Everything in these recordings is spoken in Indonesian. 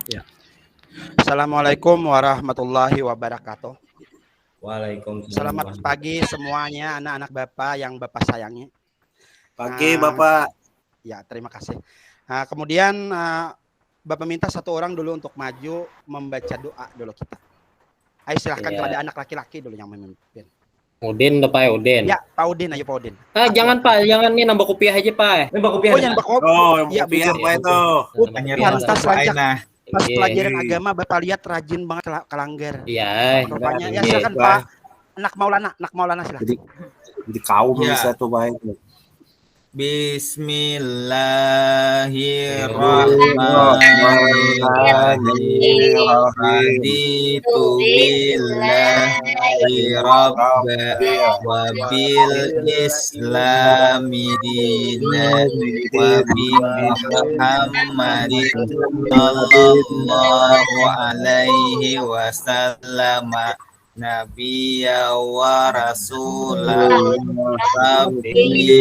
Ya. Assalamualaikum warahmatullahi wabarakatuh. Waalaikumsalam. Selamat pagi semuanya anak-anak Bapak yang Bapak sayangi. Pagi Bapak. Ya, terima kasih. Kemudian Bapak minta satu orang dulu untuk maju membaca doa dulu kita. Ayo silahkan kepada anak laki-laki dulu yang memimpin. Udin udah Pak Udin. Ya, Pak Udin, ayo Pak Udin. Jangan Pak, jangan nih nambah kopiah aja Pak. Nambah kopiah. Oh, nambah kopiah. Oh, ya, kopiah apa itu? Pantas lancar. Pas pelajaran agama Bapak lihat rajin banget kelanggar. Iya. Rupanya ya silakan Pak. Anak Maulana silakan. Jadi kaum bisa tuh baik. Bismillahirrahmanirrahim. Raditu billahi rabba wa bil islami dinan wa bi Muhammadin sallallahu alaihi wasallam nabiyya wa rasulah rabbi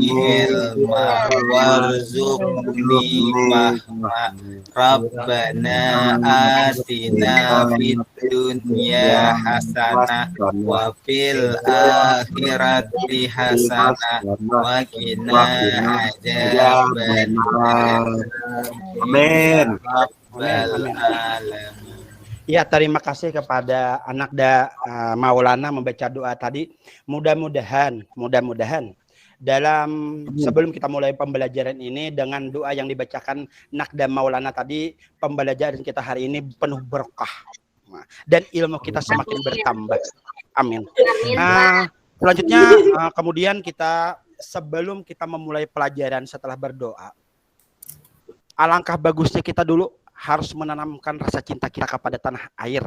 ilma warzuqni fahma rabbana atina fid dunya hasanah wa fil akhirati hasanah wa qina adzabannar. Amin. Rabbal alamin. Ya, terima kasih kepada anak Maulana membaca doa tadi. Mudah-mudahan dalam sebelum kita mulai pembelajaran ini dengan doa yang dibacakan Nakda Maulana tadi, pembelajaran kita hari ini penuh berkah dan ilmu kita semakin bertambah. Amin. Selanjutnya kemudian kita sebelum kita memulai pelajaran setelah berdoa, alangkah bagusnya kita dulu harus menanamkan rasa cinta kita kepada tanah air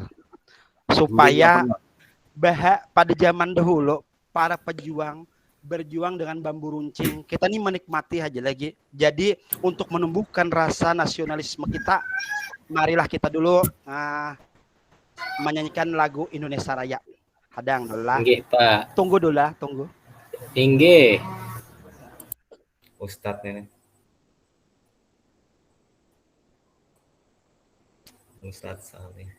supaya pada zaman dahulu para pejuang berjuang dengan bambu runcing, kita ini menikmati aja lagi. Jadi untuk menumbuhkan rasa nasionalisme kita, marilah kita dulu menyanyikan lagu Indonesia Raya. Hadang dulu lah. Tunggu dulu lah, tunggu. Tinggi. Ustadz ini. Ustadz Saleh.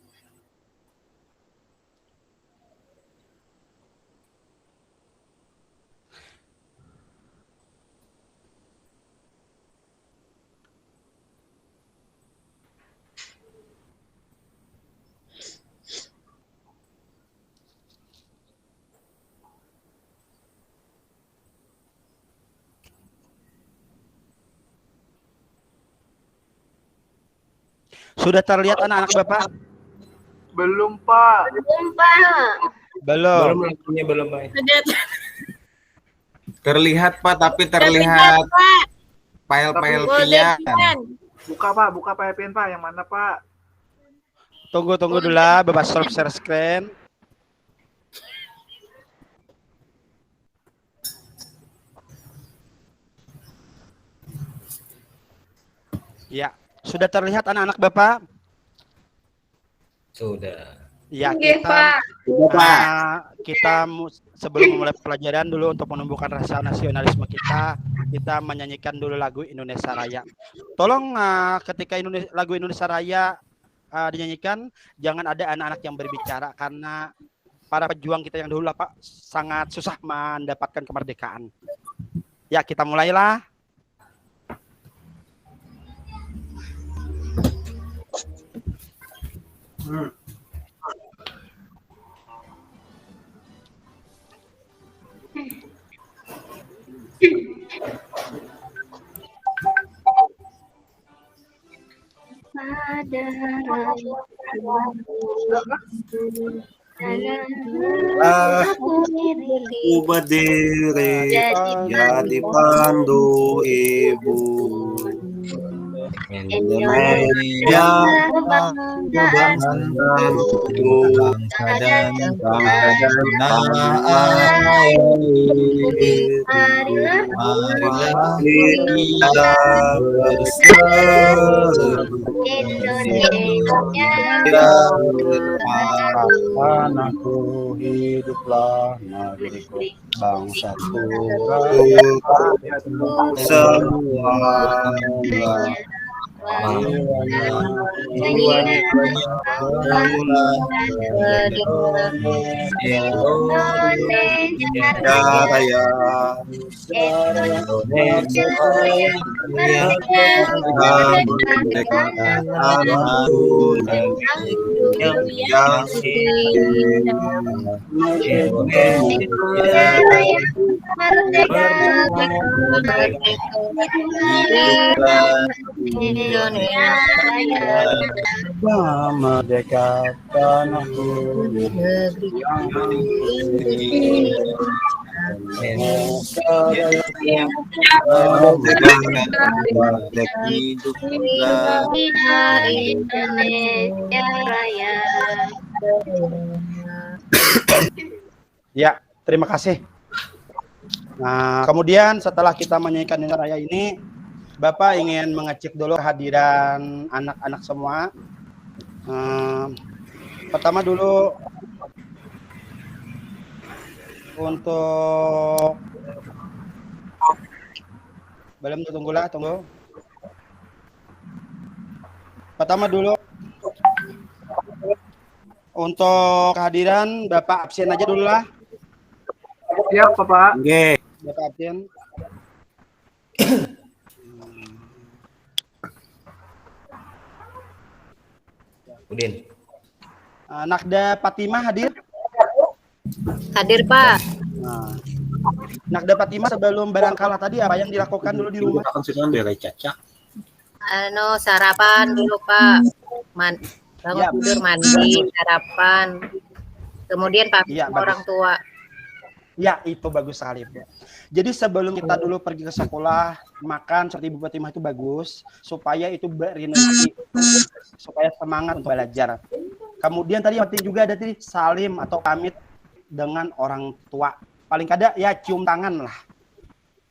Sudah terlihat anak-anak Bapak? Belum, Pak. Belum. Belum, Pak. Terlihat, Pak, tapi terlihat file-file pian. Buka, Pak. Buka file pian, Pak. Yang mana, Pak? Tunggu dulu lah, Bapak stop share screen. Ya. Sudah terlihat anak-anak Bapak? Sudah. Ya, kita sebelum memulai pelajaran dulu untuk menumbuhkan rasa nasionalisme kita menyanyikan dulu lagu Indonesia Raya. Tolong ketika lagu Indonesia Raya dinyanyikan, jangan ada anak-anak yang berbicara karena para pejuang kita yang dahulu Pak sangat susah mendapatkan kemerdekaan. Ya, kita mulailah. Aku berdiri jadi pandu ibu. Indonesia bangsa dan tanah air. Marilah kita bersatu Anakku hiduplah negeriku bangsaku semuanya Indonesia Raya. Indonesia Merdeka tanahku Indonesia Raya. Ya, terima kasih. Nah, kemudian setelah kita menyanyikan Indonesia Raya ini, Bapak ingin mengecek dulu kehadiran anak-anak semua. Pertama dulu untuk belum tunggu. Pertama dulu untuk kehadiran Bapak absen aja dulu lah. Siap, Bapak. Oke. Bapak absen. Udin. Nakda Fatimah hadir? Hadir, Pak. Nah, Nakda Fatimah sebelum berangkat tadi apa yang dilakukan dulu di rumah? Sarapan dulu, Pak. Bangun tidur, mandi, sarapan. Kemudian pamit Iya, sama orang tua. Ya, itu bagus sekali, Bu. Jadi sebelum kita dulu pergi ke sekolah, makan seperti Ibu Fatimah itu bagus, supaya itu berenergi, supaya semangat untuk belajar. Kemudian tadi yang penting juga ada tadi salim atau pamit dengan orang tua. Paling kada ya cium tangan lah.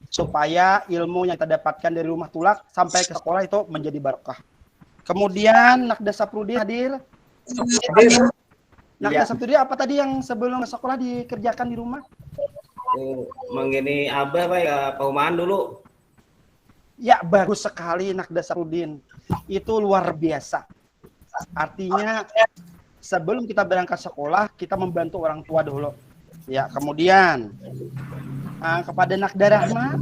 Supaya ilmu yang kita dapatkan dari rumah tulak sampai ke sekolah itu menjadi barokah. Kemudian Nakda Saprudi hadir. Nakda Saprudi apa tadi yang sebelum ke sekolah dikerjakan di rumah? Menggini Abah, Pak, ya paumaan dulu. Ya, bagus sekali Nakda Saprudin. Itu luar biasa. Artinya sebelum kita berangkat sekolah, kita membantu orang tua dulu. Ya, kemudian kepada Nakda Rahma.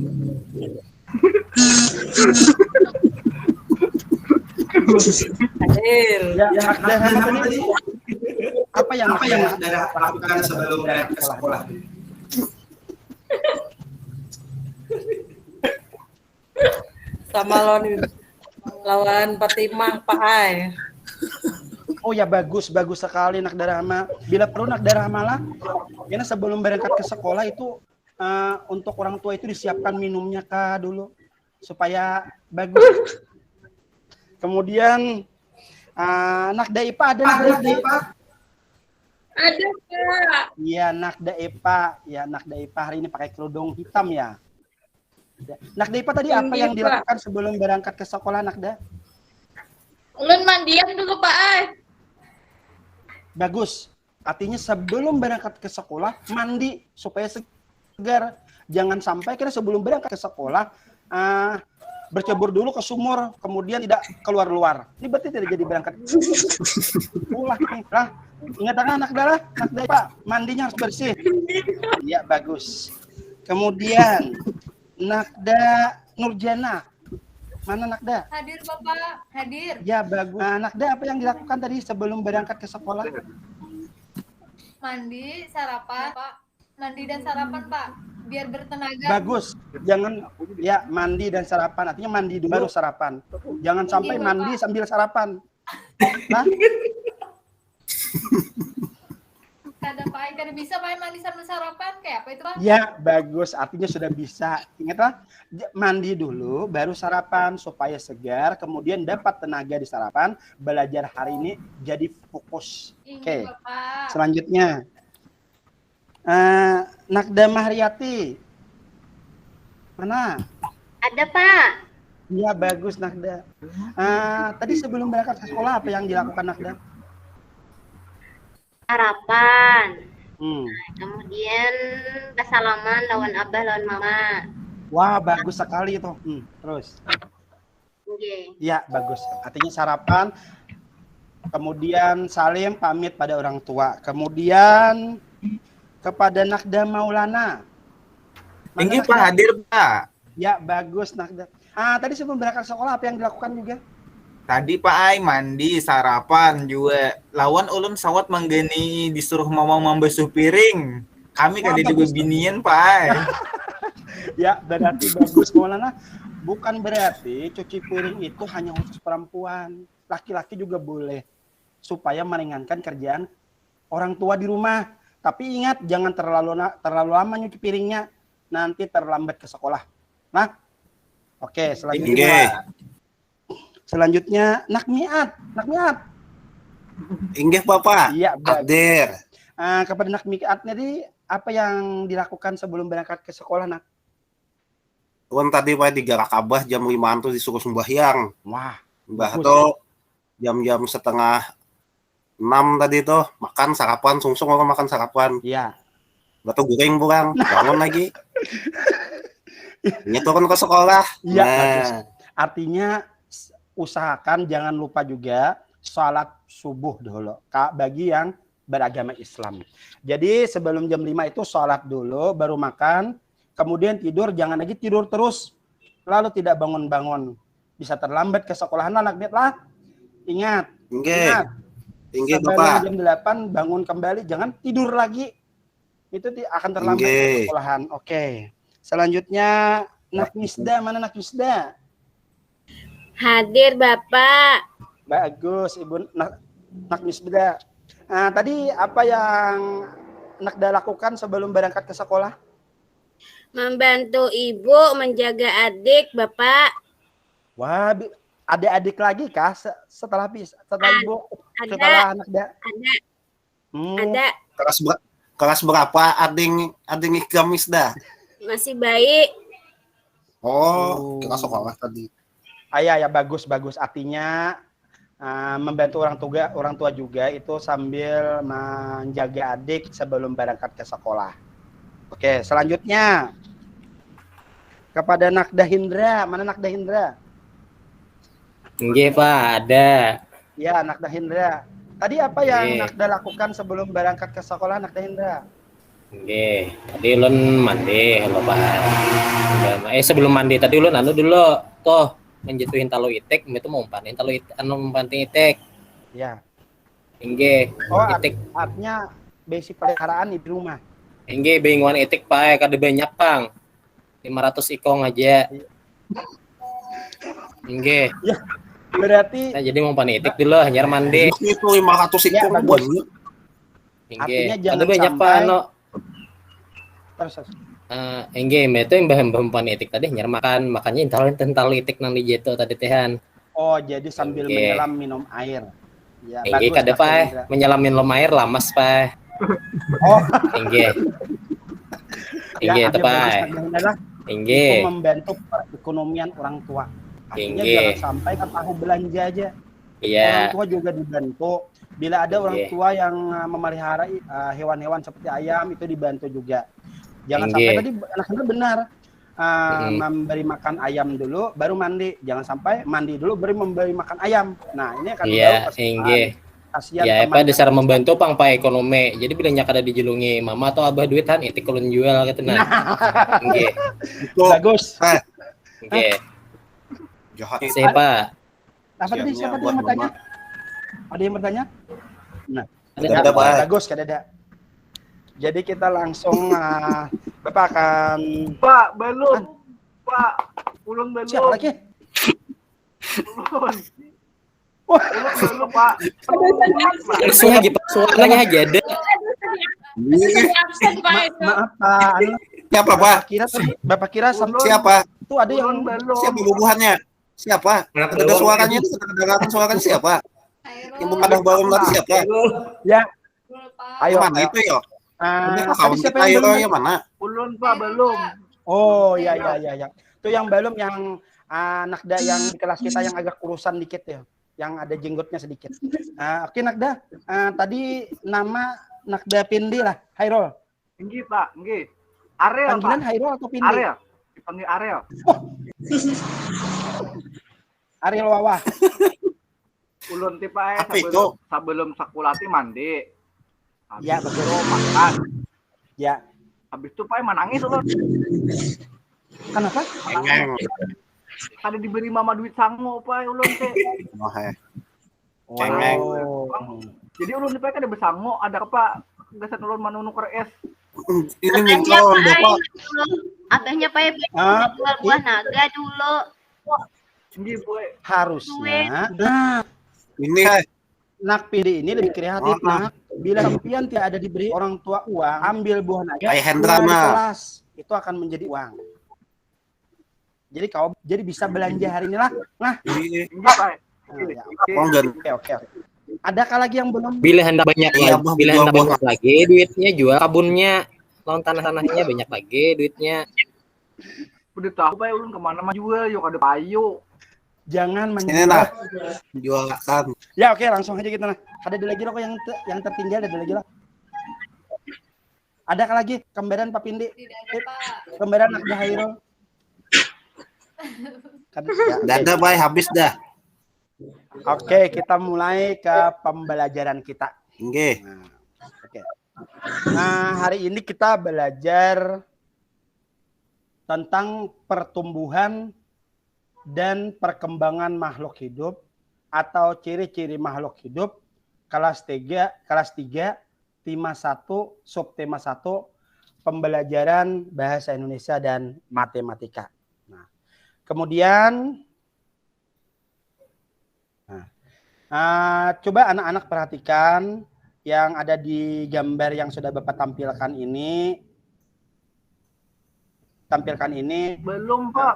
Hadir. Ya, Nakda Rahma tadi apa yang Nakda lakukan sebelum berangkat ke sekolah? Sama lawan Fatimah, Pak Ai. Oh ya, bagus sekali Nakda Rahma. Bila perlu Nakda Rahma lah, karena sebelum berangkat ke sekolah itu untuk orang tua itu disiapkan minumnya kah dulu supaya bagus. Kemudian Nakda Ipa ada Nakda Ipa? Ada, Pak. Iya, Nakda Ipa. Ya, Nakda Ipa hari ini pakai kerudung hitam ya. Nakda Ipa tadi apa yang dilakukan sebelum berangkat ke sekolah, Nakda? Ulun mandian dulu, Pak Ai. Bagus. Artinya sebelum berangkat ke sekolah mandi supaya segar. Jangan sampai karena sebelum berangkat ke sekolah bercebur dulu ke sumur, kemudian tidak keluar-luar. Ini berarti tidak jadi berangkat. Ulah nih. Lah, ingatkan Nakda lah, Nakda Pak, mandinya harus bersih. Iya, bagus. Kemudian Nakda Nurjana. Mana Nakda? Hadir, Bapak. Hadir. Ya, bagus. Nakda apa yang dilakukan tadi sebelum berangkat ke sekolah? Mandi, sarapan, Pak. Mandi dan sarapan, Pak. Biar bertenaga. Bagus. Jangan ya mandi dan sarapan. Artinya mandi dulu baru sarapan. Jangan sampai mandi sambil sarapan. Nah, Kada Pak Ai, kada bisa Pak Ai mandi sambil sarapan kayak apa itu, Pak? ya bagus. Artinya sudah bisa. Ingatlah, mandi dulu baru sarapan supaya segar. Kemudian dapat tenaga di sarapan. Belajar hari ini jadi fokus. Oke. Bapak. Selanjutnya, Nakda Mahriyati. Mana? Ada, Pak. Iya, bagus Nakda. Tadi sebelum berangkat ke sekolah apa yang dilakukan Nakda? Sarapan. Hmm. Kemudian bersalaman lawan abah lawan mama. Wah, bagus sekali itu. Terus. Nggih. Ya, bagus. Artinya sarapan. Kemudian Salim pamit pada orang tua. Kemudian kepada Nakda Maulana. Mana Tinggi Nakda? Pak, hadir Pak. Ya, bagus Nakda. Tadi sebelum berangkat sekolah apa yang dilakukan juga? Tadi Pak Ai mandi, sarapan juga. Lawan ulun sawat menggeni disuruh mama membasuh piring. Kami Wah, kada juga bagus. binian Pak Ai. Ya, berarti bagus Maulana. Bukan berarti cuci piring itu hanya khusus perempuan. Laki-laki juga boleh. Supaya meringankan kerjaan orang tua di rumah. Tapi ingat, jangan terlalu lama nyuci piringnya. Nanti terlambat ke sekolah. Nah, oke, selanjutnya. Selanjutnya, Nakmiat. Inggih Bapak. Iya, bagus. Hadir. Kepada Nakmiat tadi, apa yang dilakukan sebelum berangkat ke sekolah, Nak? Tuan tadi Pak digarak Abah jam 5-an tuh disuruh sembahyang. Wah, Mbah bagus. tuh jam-jam setengah 6 tadi tuh makan sarapan, sungsung orang makan sarapan. Iya. Batu goreng pulang, bangun lagi. Ini turun ke sekolah. Iya, Nah, bagus. Artinya usahakan jangan lupa juga sholat subuh dulu bagi yang beragama Islam. Jadi sebelum jam 5 itu sholat dulu, baru makan, kemudian tidur, jangan lagi tidur terus, lalu tidak bangun-bangun. Bisa terlambat ke sekolahan anak lah. Ingat, inggih. Inggih sebelum Bapak. jam 8 bangun kembali, jangan tidur lagi. Itu akan terlambat ke Inggih. sekolahan. Oke. Selanjutnya, Nakmisda, mana Nakmisda? Hadir Bapak. Bagus, Ibu Nakmisda. Tadi apa yang Nakda lakukan sebelum berangkat ke sekolah? Membantu ibu menjaga adik Bapak. Wah, ada adik lagi kah setelah Ibu? Ada. Setelah Nakda? Ada. Hmm, Ada. Kelas berapa ading Gamis dah? Masih baik. Oh, kelas sekolah tadi. ya bagus. Artinya membantu orang tua juga itu sambil menjaga adik sebelum berangkat ke sekolah. Oke, selanjutnya kepada Nakda Hindra. Mana Nakda Hindra? Nggih Pak, ada. Ya, Nakda Hindra. Tadi apa yang Nggih. Nakda lakukan sebelum berangkat ke sekolah, Nakda Hindra? Nggih, tadi ulun mandi lho Pak. Sebelum mandi tadi ulun dulu toh menjatuhin talu itik, itu mau umpanin talu itik, umpanin itik. Ya. Nggih, Oh, itik. artinya basic peliharaan di rumah. Nggih, bingungan itik Pak, kada banyak Pang. 500 ikong aja. Nggih. Berarti Nah, jadi mau panitik dulu, hanyar mandi. Itu 500 Ya, ikon bagus. banyak. Artinya Nggih. jangan Ada banyak Pak sampai- terus. nggih, itu yang mbah panitik tadi hanyar makannya ental itik nang di jeto tadi tehan. Oh, jadi sambil Nggih. menyelam minum air. Ya, Nggih, kada Nakda Pak, Hindra. menyelamin lem air lamas Pak. Oh, Nggih. Nggih, ya, itu artinya bagus, Pak. Nakda Hindra. Nggih. Itu membantu perekonomian orang tua. Artinya Nggih. jangan sampai kan tahu belanja aja. Orang Iya. tua juga dibantu. Bila ada orang Nggih. tua yang memelihara hewan-hewan seperti ayam, itu dibantu juga. Jangan Nggih. sampai tadi anaknya benar. Memberi makan ayam dulu, baru mandi. Jangan sampai mandi dulu, baru memberi makan ayam. Nah, ini akan Iya, jauh kasihan. nggih. Kasihan Ya, teman Pak yang- dasar membantu pang Pak ekonomi. Jadi bilangnya kada dijulungi mama atau abah duitan itik kulun jual gitu nah. Nggih. Itu Bagus. Nggih. jahat. Siapa? Apa tadi? Siapa tadi buat yang bertanya? mama. Ada yang bertanya? Nah, Ada, Pak. bagus, kada. Jadi kita langsung Bapak akan Pak, belum. Pak, ulun belum. siapa lagi? Ulun. Wah. Ulun belum, Pak. Langsung aja Pak, suaranya aja ada. Maaf Pak. Siapa Pak? Bapak kira sampai Siapa? itu ada yang Ulun belum. Siapa bubuhannya? Siapa? Ada suaranya itu, kedengaran suaranya siapa? Yang mengadah barum tadi siapa? ya. Ayo, Yang mana ayo. itu ya? Ini kok Tadi kawan siapa kita yang ya belum? yang mana? Ulun, Pak, belum. Oh, ya. Itu yang belum yang Nakda yang di kelas kita yang agak kurusan dikit ya, yang ada jenggotnya sedikit. Oke Nakda, tadi nama Nakda Pindi lah, Hairul. Nggih, Pak, nggih. Ariel, Panggilan Pak. Hairul atau Pindi? Ariel. Dipanggil Ariel. Ariel Wawah. Ulun ti pae Apa itu? sebelum sekolah ti mandi. Habis Ya, betul. itu makan. Ya. Habis itu pae menangis ulun. Kenapa? Engeng. Tadi diberi mama duit sango pae ulun teh. Oh, Cengeng. Jadi ulun ti pae kada besango, ada apa? Gasan ulun manunuk es. Ini minta Bapak. Abahnya pae jual buah naga dulu. Nggih, Boy. Harusnya. Nah, Ini nak pilih ini lebih kreatif, nak. Bila sampian tidak ada diberi orang tua uang, ambil buah naga, Kayak Hendra jual di mah. kelas. Itu akan menjadi uang. Jadi kau jadi bisa belanja hari ini lah. Nah, Ini Nggih, pae. ya. Ponggan. Oke. Adakah lagi yang belum? Bila hendak banyak Iya, lagi, Bang, bila jual hendak buah. banyak lagi duitnya jual kebunnya, lawan tanah-tanahnya banyak lagi duitnya. Udah tahu pae ulun kemana mah jual, yuk ada payu. Jangan Ini nah, jualan. Ya oke, langsung aja kita nah. Ada lagi loh yang tertinggal, ada lagi loh. Adakah lagi kembaran Pak Pindi? Tidak ada, Pak. Kembaran Nakda Hairul? Dadah, Bay, habis dah. Oke, kita mulai ke pembelajaran kita. Nggih. Nah, oke. Nah, hari ini kita belajar tentang pertumbuhan dan perkembangan makhluk hidup atau ciri-ciri makhluk hidup kelas 3 tema 1 subtema 1 pembelajaran bahasa Indonesia dan matematika. Nah, kemudian coba anak-anak perhatikan yang ada di gambar yang sudah Bapak tampilkan ini. Belum, Pak.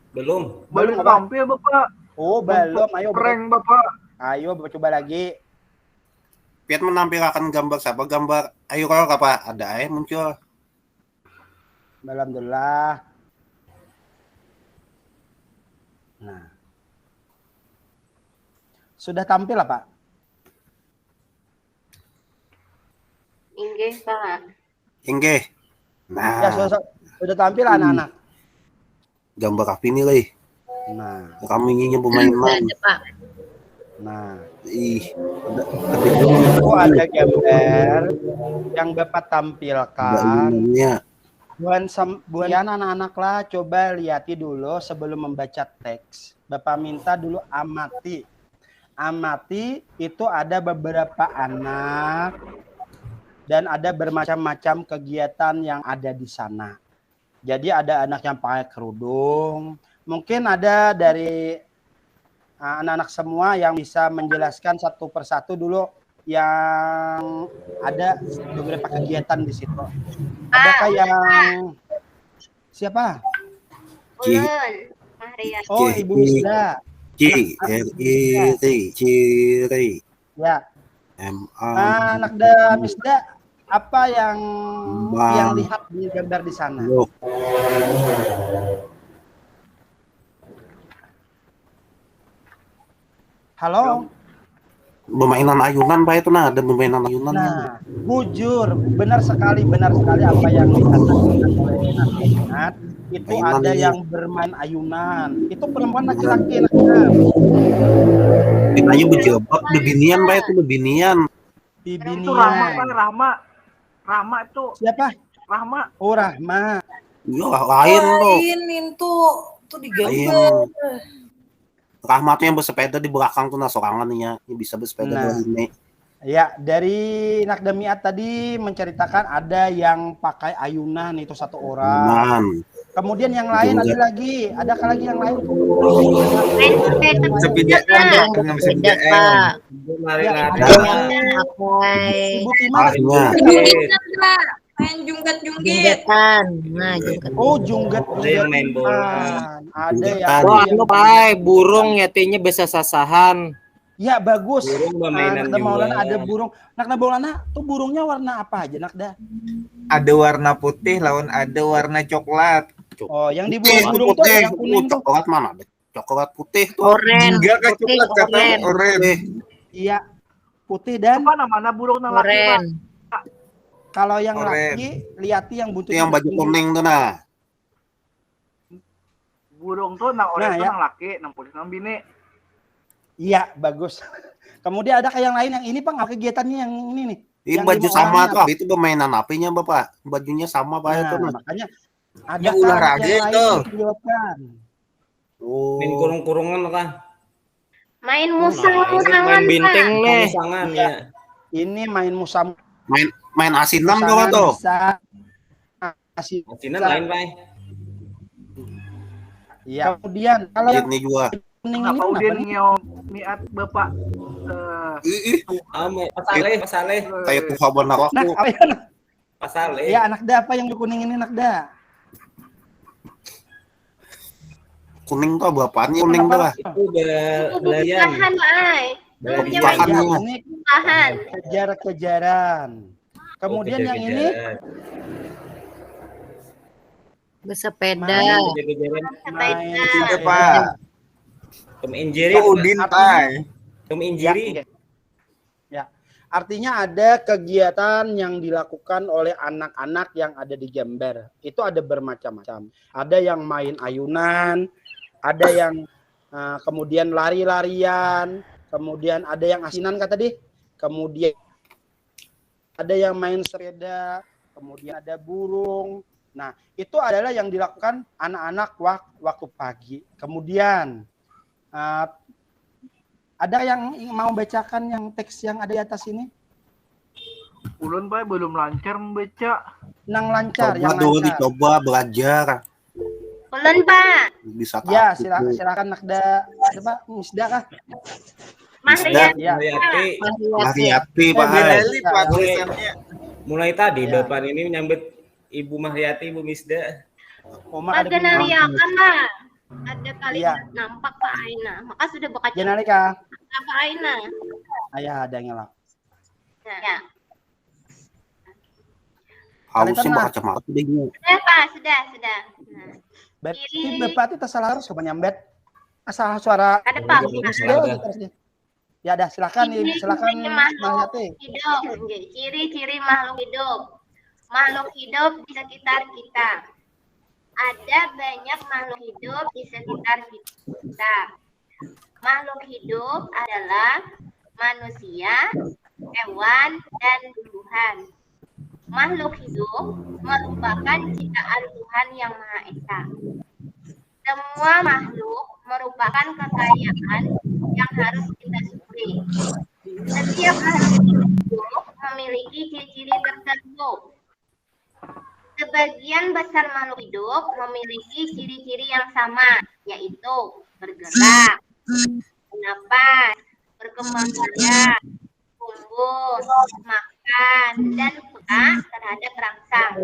Belum. Belum Bapak? tampil, Bapak. Oh, belum. Ayo, Prank, Bapak. Ayo, Bapak coba lagi. Piat menampilkan gambar siapa? Gambar ayo kalau apa? Ada muncul. Alhamdulillah. Nah. Sudah tampil lah, Pak? Inggih, Pak. Nggih. Ya, Nah, sudah tampil anak-anak. gambar apa ini, Leh? Nah, Kami ingin permainan. Ada, Pak. nah. Ih, Itu ada gambar yang Bapak ada tampilkan. ilmunya. Buat anak-anak lah, coba lihat dulu sebelum membaca teks. Bapak minta dulu amati. Amati itu ada beberapa anak dan ada bermacam-macam kegiatan yang ada di sana. Jadi ada anak yang pakai kerudung. Mungkin ada dari anak-anak semua yang bisa menjelaskan satu persatu dulu yang ada beberapa kegiatan di situ. Adakah yang siapa? Ulun. Maria. Oh, Ibu Wisda. Ciri. Ya. MA. Anak Misda, apa yang lihat di gambar di sana? Halo? Permainan ayunan, Pak, itu nah, ada permainan ayunan. Nah, bujur, benar sekali apa yang dikatakan oleh Nat. Itu Ayunan ada ini. yang bermain ayunan. Itu perempuan laki-laki, Nat. Ayo berjilbab beginian, Pak, itu beginian. Itu Rahma, Bibinian. Pak. Rahma itu. Siapa? Rahma. Oh, Rahma. Iya, lain tuh. Itu tuh Lain. digambar. Rahmat yang bersepeda di belakang tuh, nah sorangannya ini bisa bersepeda Nah. ini. Ya, dari Nakdamiat tadi menceritakan ada yang pakai ayunan itu satu orang. Aman. Kemudian yang lain ada lagi. Adakah lagi yang lain? Sepeda dengan sepeda. Pak. Ya, ada Pakai Ibu Timah. Akhirnya Main jungkat-jungkit. junggatan. Nah, junggatan. Oh, junggat. Ada yang main bola. Ada yang. Jungkatan. Wah, anu Pak, burung nyatinya bisa sasahan. Ya, bagus. Burung mainan Nakda juga. Maulana ada burung. Nakda Maulana tuh burungnya warna apa aja, Nakda? Ada warna putih lawan ada warna coklat. Oh, yang di putih, burung tuh ada yang kuning tuh. coklat mana? Ada coklat putih tuh. Oren. Enggak ke Putih, coklat kata oren. oren. Iya. Putih dan Apa namanya burung nang laki, Pak? Oren. kalau yang Oren. laki, lihati yang Itu buntutnya yang baju tinggi. kuning tuh nah. Burung tuh nang orang Nah, tuh ya. nang laki, nang polisi nang bini. Iya, bagus. Kemudian ada kayak yang lain yang ini Pak, nggak kegiatannya yang ini nih. Ini Yang baju 5 sama orangnya tuh. Itu permainan apinya Bapak. Bajunya sama Pak itu. Nah, makanya ada Ya, olahraga yang lain itu. yang dijawabkan. Oh. Main kurung-kurungan kan? Main Main musang-musangan, Pak. binteng nih. Sangan Iya. ya. Ini main musam Main asinan tuh Pak tuh. bisa kasih. Asinan lain, Pak. Iya. Kemudian kalau yang Ini juga. kuning ini Kenapa kenapa Udin nih? ngeo miat Bapak Ih, Pak Saleh. kayak tuh kabar Nah, aku. apa ya? Pak Saleh. Ya, anak da apa yang di kuning ini anak da? Kuning tuh bapaknya kuning tuh lah. Itu berlarian. Bukahan, Ay. Belumnya main Bukahan. Ya, ini bukahan. kejar-kejaran. Kemudian yang ini Bersepeda. main Sepeda. Iya, Pak. Tom Injiri. Itu Udin, Pak. Tom Ya, Injiri. ya. Artinya ada kegiatan yang dilakukan oleh anak-anak yang ada di Jember. Itu ada bermacam-macam. Ada yang main ayunan, ada yang kemudian lari-larian, kemudian ada yang asinan kata tadi, kemudian ada yang main sepeda, kemudian ada burung. Nah, itu adalah yang dilakukan anak-anak waktu pagi. Kemudian ada yang mau bacakan yang teks yang ada di atas ini? ulun Pak belum lancar membaca. Nang lancar, Coba yang dulu lancar. dicoba belajar. Ulun, Pak. Bisa Ya, kapit. silakan Nakda. Coba Misda kah? Mahrian. Ya. Mariati Pak. Benali, Pak, tulisannya. Mulai tadi Ya. Bapak ini menyambut Ibu Mahriati, Ibu Misda. Omar ada Ada nariakan lah. Ada kali Iya. nampak Pak Aina. Maka sudah buka Jenalika. Pak Aina. Ayah ada yang ngelak. Ya. Harusnya baca marah deh. Sudah, Pak. Sudah. Nah. Berarti Bapak itu salah harus coba nyambet. Asal suara. Ada Pak. Ya udah silakan silakan Makhluk Mariati. hidup. Ciri-ciri makhluk hidup. Makhluk hidup di sekitar kita. Ada banyak makhluk hidup di sekitar kita. Makhluk hidup adalah manusia, hewan, dan tumbuhan. Makhluk hidup merupakan ciptaan Tuhan Yang Maha Esa. Semua makhluk merupakan kekayaan yang harus kita syukuri. Setiap makhluk hidup memiliki ciri-ciri tertentu. Sebagian besar makhluk hidup memiliki ciri-ciri yang sama, yaitu bergerak, bernapas, berkembang biak, tumbuh, makan, dan peka terhadap rangsang.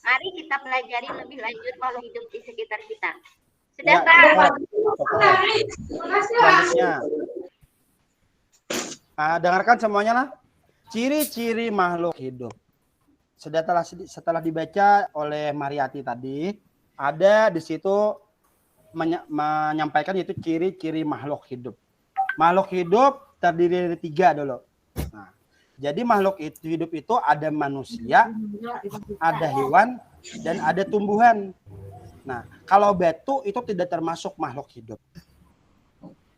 Mari kita pelajari lebih lanjut makhluk hidup di sekitar kita. Sudah, Pak? Selanjutnya. Dengarkan semuanya lah. Ciri-ciri makhluk hidup. Setelah dibaca oleh Mariati tadi, ada di situ menyampaikan itu ciri-ciri makhluk hidup. Makhluk hidup terdiri dari 3 dulu. Nah, jadi makhluk hidup itu ada manusia, ada hewan, dan ada tumbuhan. Nah, kalau batu itu tidak termasuk makhluk hidup.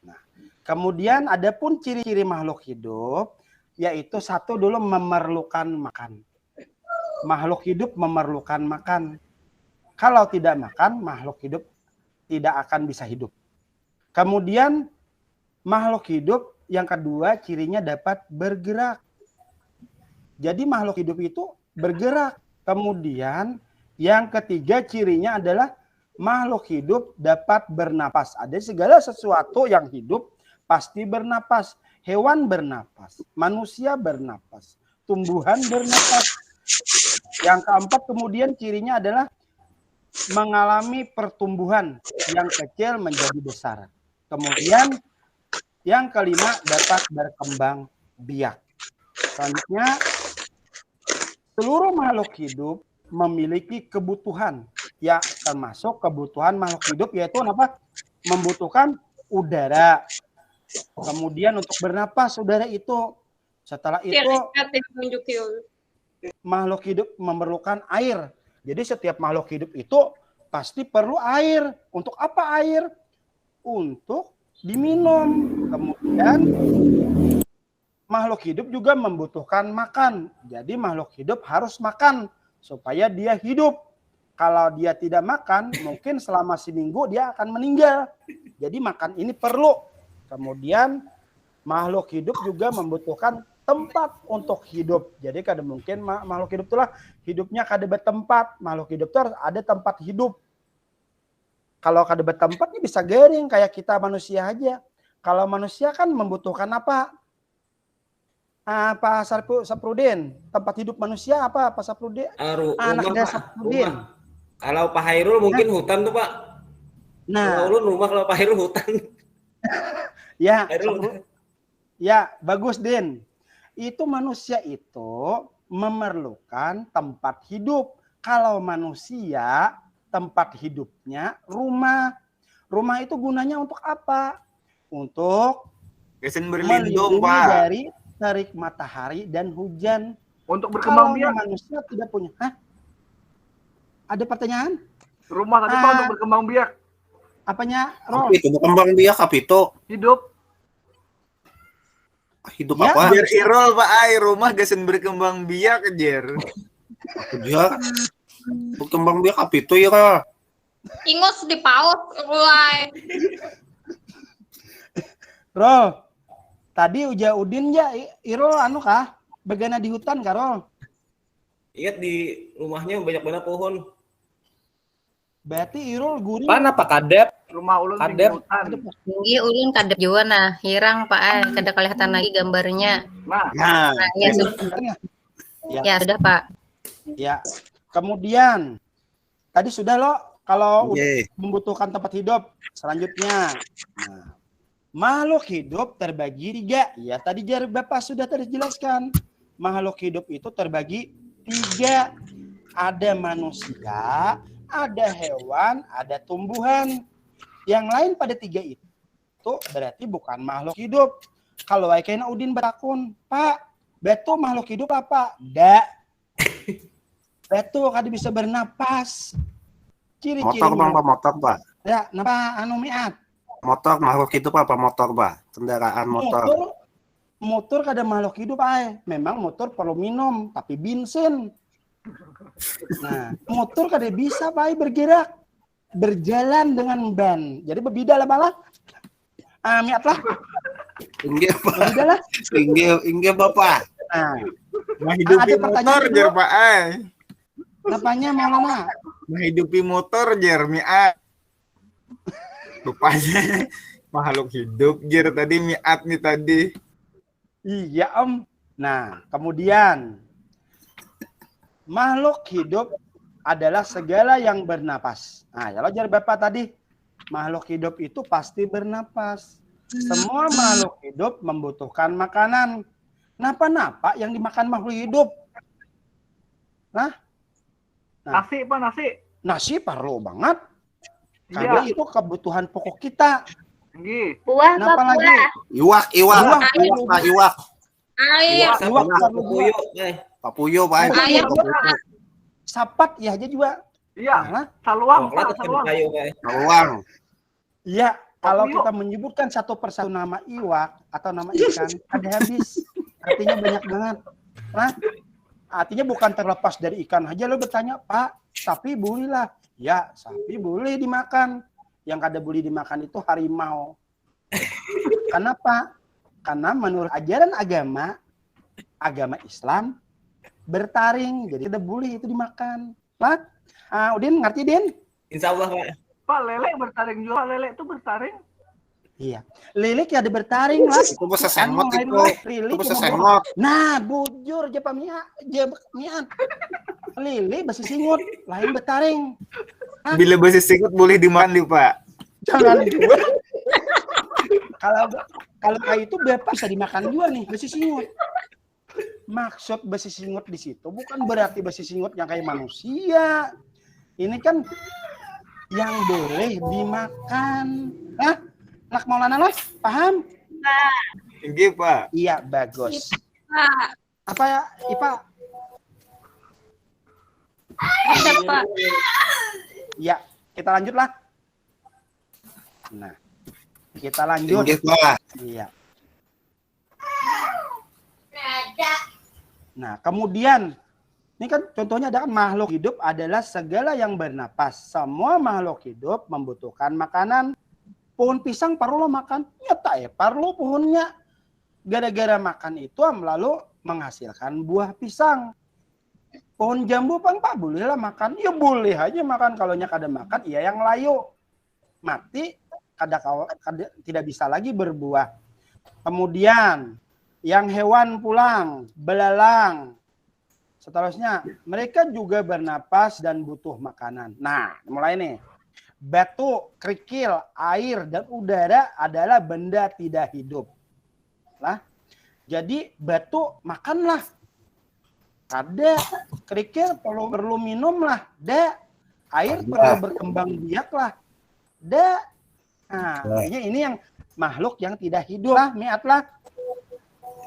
Nah, kemudian ada pun ciri-ciri makhluk hidup, yaitu satu dulu memerlukan makan. Makhluk hidup memerlukan makan. Kalau tidak makan, makhluk hidup tidak akan bisa hidup. Kemudian makhluk hidup yang kedua cirinya dapat bergerak. Jadi makhluk hidup itu bergerak. Kemudian yang ketiga cirinya adalah makhluk hidup dapat bernapas. Ada segala sesuatu yang hidup pasti bernapas. Hewan bernapas, manusia bernapas, tumbuhan bernapas. Yang keempat kemudian cirinya adalah mengalami pertumbuhan yang kecil menjadi besar. Kemudian yang kelima dapat berkembang biak. Selanjutnya seluruh makhluk hidup memiliki kebutuhan, ya termasuk kebutuhan makhluk hidup yaitu apa? Membutuhkan udara. Kemudian untuk bernapas udara itu. Setelah itu makhluk hidup memerlukan air. Jadi setiap makhluk hidup itu pasti perlu air. Untuk apa air? Untuk diminum. Kemudian makhluk hidup juga membutuhkan makan. Jadi makhluk hidup harus makan supaya dia hidup. Kalau dia tidak makan, mungkin selama seminggu dia akan meninggal. Jadi makan ini perlu. Kemudian makhluk hidup juga membutuhkan tempat untuk hidup. Jadi kadang mungkin makhluk hidup itulah hidupnya kada bertempat. Makhluk hidup itu harus ada tempat hidup. Kalau kada bertempat ini bisa garing kayak kita manusia aja. Kalau manusia kan membutuhkan apa? Pak Saprudin, tempat hidup manusia apa Pak Saprudin? Anaknya Saprudin. Kalau Pak Hairul mungkin hutan tuh Pak. Nah, kalau rumah, kalau Pak Hairul hutan. Ya, ya bagus Din. Itu manusia itu memerlukan tempat hidup. Kalau manusia tempat hidupnya rumah. Rumah itu gunanya untuk apa? Untuk berlindung Pak dari terik matahari dan hujan. Untuk berkembang biak. Manusia tidak punya. Hah? Ada pertanyaan? Rumah tadi Pak untuk berkembang biak. Apanya? Itu berkembang biak apa itu? Hidup ya, apa? Jer Irol Pak Ai, rumah gesen berkembang biak Jer. Ya. Berkembang biak apa itu ya? Ingus di paut, mulai. Rol, tadi Uja Udin ya, Irol anu kah? Begana di hutan kah Rol? Ingat di rumahnya banyak banget pohon. Berarti Irol gurih. Pan apa kadep? Rumah ulun kadep. Iya ulun kadep juga nah, hirang Pak Ai, kada kelihatan lagi gambarnya. Nah, ya sudah. Ya sudah Pak. Ya. Kemudian tadi sudah lo kalau membutuhkan tempat hidup. Selanjutnya, nah, makhluk hidup terbagi 3. Ya tadi Bapak sudah terjelaskan. Makhluk hidup itu terbagi 3. Ada manusia, ada hewan, ada tumbuhan. Yang lain pada 3 itu berarti bukan makhluk hidup. Kalau kena Udin berakun, Pak, betul makhluk hidup apa? Da. Betul kada bisa bernapas. Ciri-ciri motor Pak. Ya, napa anu miat? Motor makhluk hidup apa motor Pak? Kendaraan motor. Motor kada makhluk hidup ay. Memang motor perlu minum, tapi bensin. Nah, motor kada bisa Pak bergerak. Berjalan dengan ban. Jadi berbeda lah malah. Miat lah. Inggih Pak. Berbeda lah. Inggih Bapak. Nah, menghidupi motor Jer Pak Ai. Apanya Maulana? Menghidupi motor Jer miat. Rupanya makhluk hidup Jer tadi miat nih tadi. Iya Om. Nah, kemudian makhluk hidup adalah segala yang bernapas. Nah, kalau jar Bapak tadi, makhluk hidup itu pasti bernapas. Semua makhluk hidup membutuhkan makanan. Napa-napa yang dimakan makhluk hidup? Nah, nasi Pak, nasi. Nasi perlu banget. Karena itu kebutuhan pokok kita. Buah, Napa lagi? Iwak. Air. Papuyo Pak. Air. Sapat ya aja juga. Iya. Saluang. Saluang. Iya. Kalau kita menyebutkan satu persatu nama iwak atau nama ikan, ada habis. Artinya banyak banget. Nah, artinya bukan terlepas dari ikan aja lo bertanya, Pak, sapi boleh lah. Ya, sapi boleh dimakan. Yang kada boleh dimakan itu harimau. Kenapa? Karena menurut ajaran agama Islam, bertaring. Jadi tidak boleh itu dimakan. Pak, Udin ngerti, Din? Insya Allah, Pak. Pak, lele bertaring juga. Lele itu bertaring. Iya. Lele ada bertaring lah. Itu bisa sengot itu. Itu bisa sengot. Nah, bujur aja Pak Mian. Lele besi singut, lain bertaring. Hah? Bila besi singut boleh dimakan, Pak. Jangan juga. Kalau kayak itu Bapak bisa dimakan juga nih, besi singut. Maksud besi singut di situ bukan berarti besi singut yang kayak manusia. Ini kan yang boleh dimakan. Hah? Anak Maulana lah, paham? Iya, Pak. Iya, bagus. Apa ya, Ipa? Ada Pak. Ya, kita lanjutlah. Nah, kita lanjut. Iya. Nah, kemudian ini kan contohnya ada makhluk hidup adalah segala yang bernapas. Semua makhluk hidup membutuhkan makanan. Pohon pisang perlu makan, ya tak ya perlu pohonnya. Gara-gara makan itu lalu menghasilkan buah pisang. Pohon jambu Pak bolehlah makan, ya boleh aja makan. Kalau nya kada makan, ya yang layu mati, kada tidak bisa lagi berbuah. Kemudian yang hewan pulang, belalang, seterusnya mereka juga bernapas dan butuh makanan. Nah, mulai nih. Batu, kerikil, air, dan udara adalah benda tidak hidup. Lah, jadi batu makanlah. Ada, kerikil perlu minum lah. Da, air perlu berkembang biak lah. Da. Nah, ini yang makhluk yang tidak hidup lah, miatlah.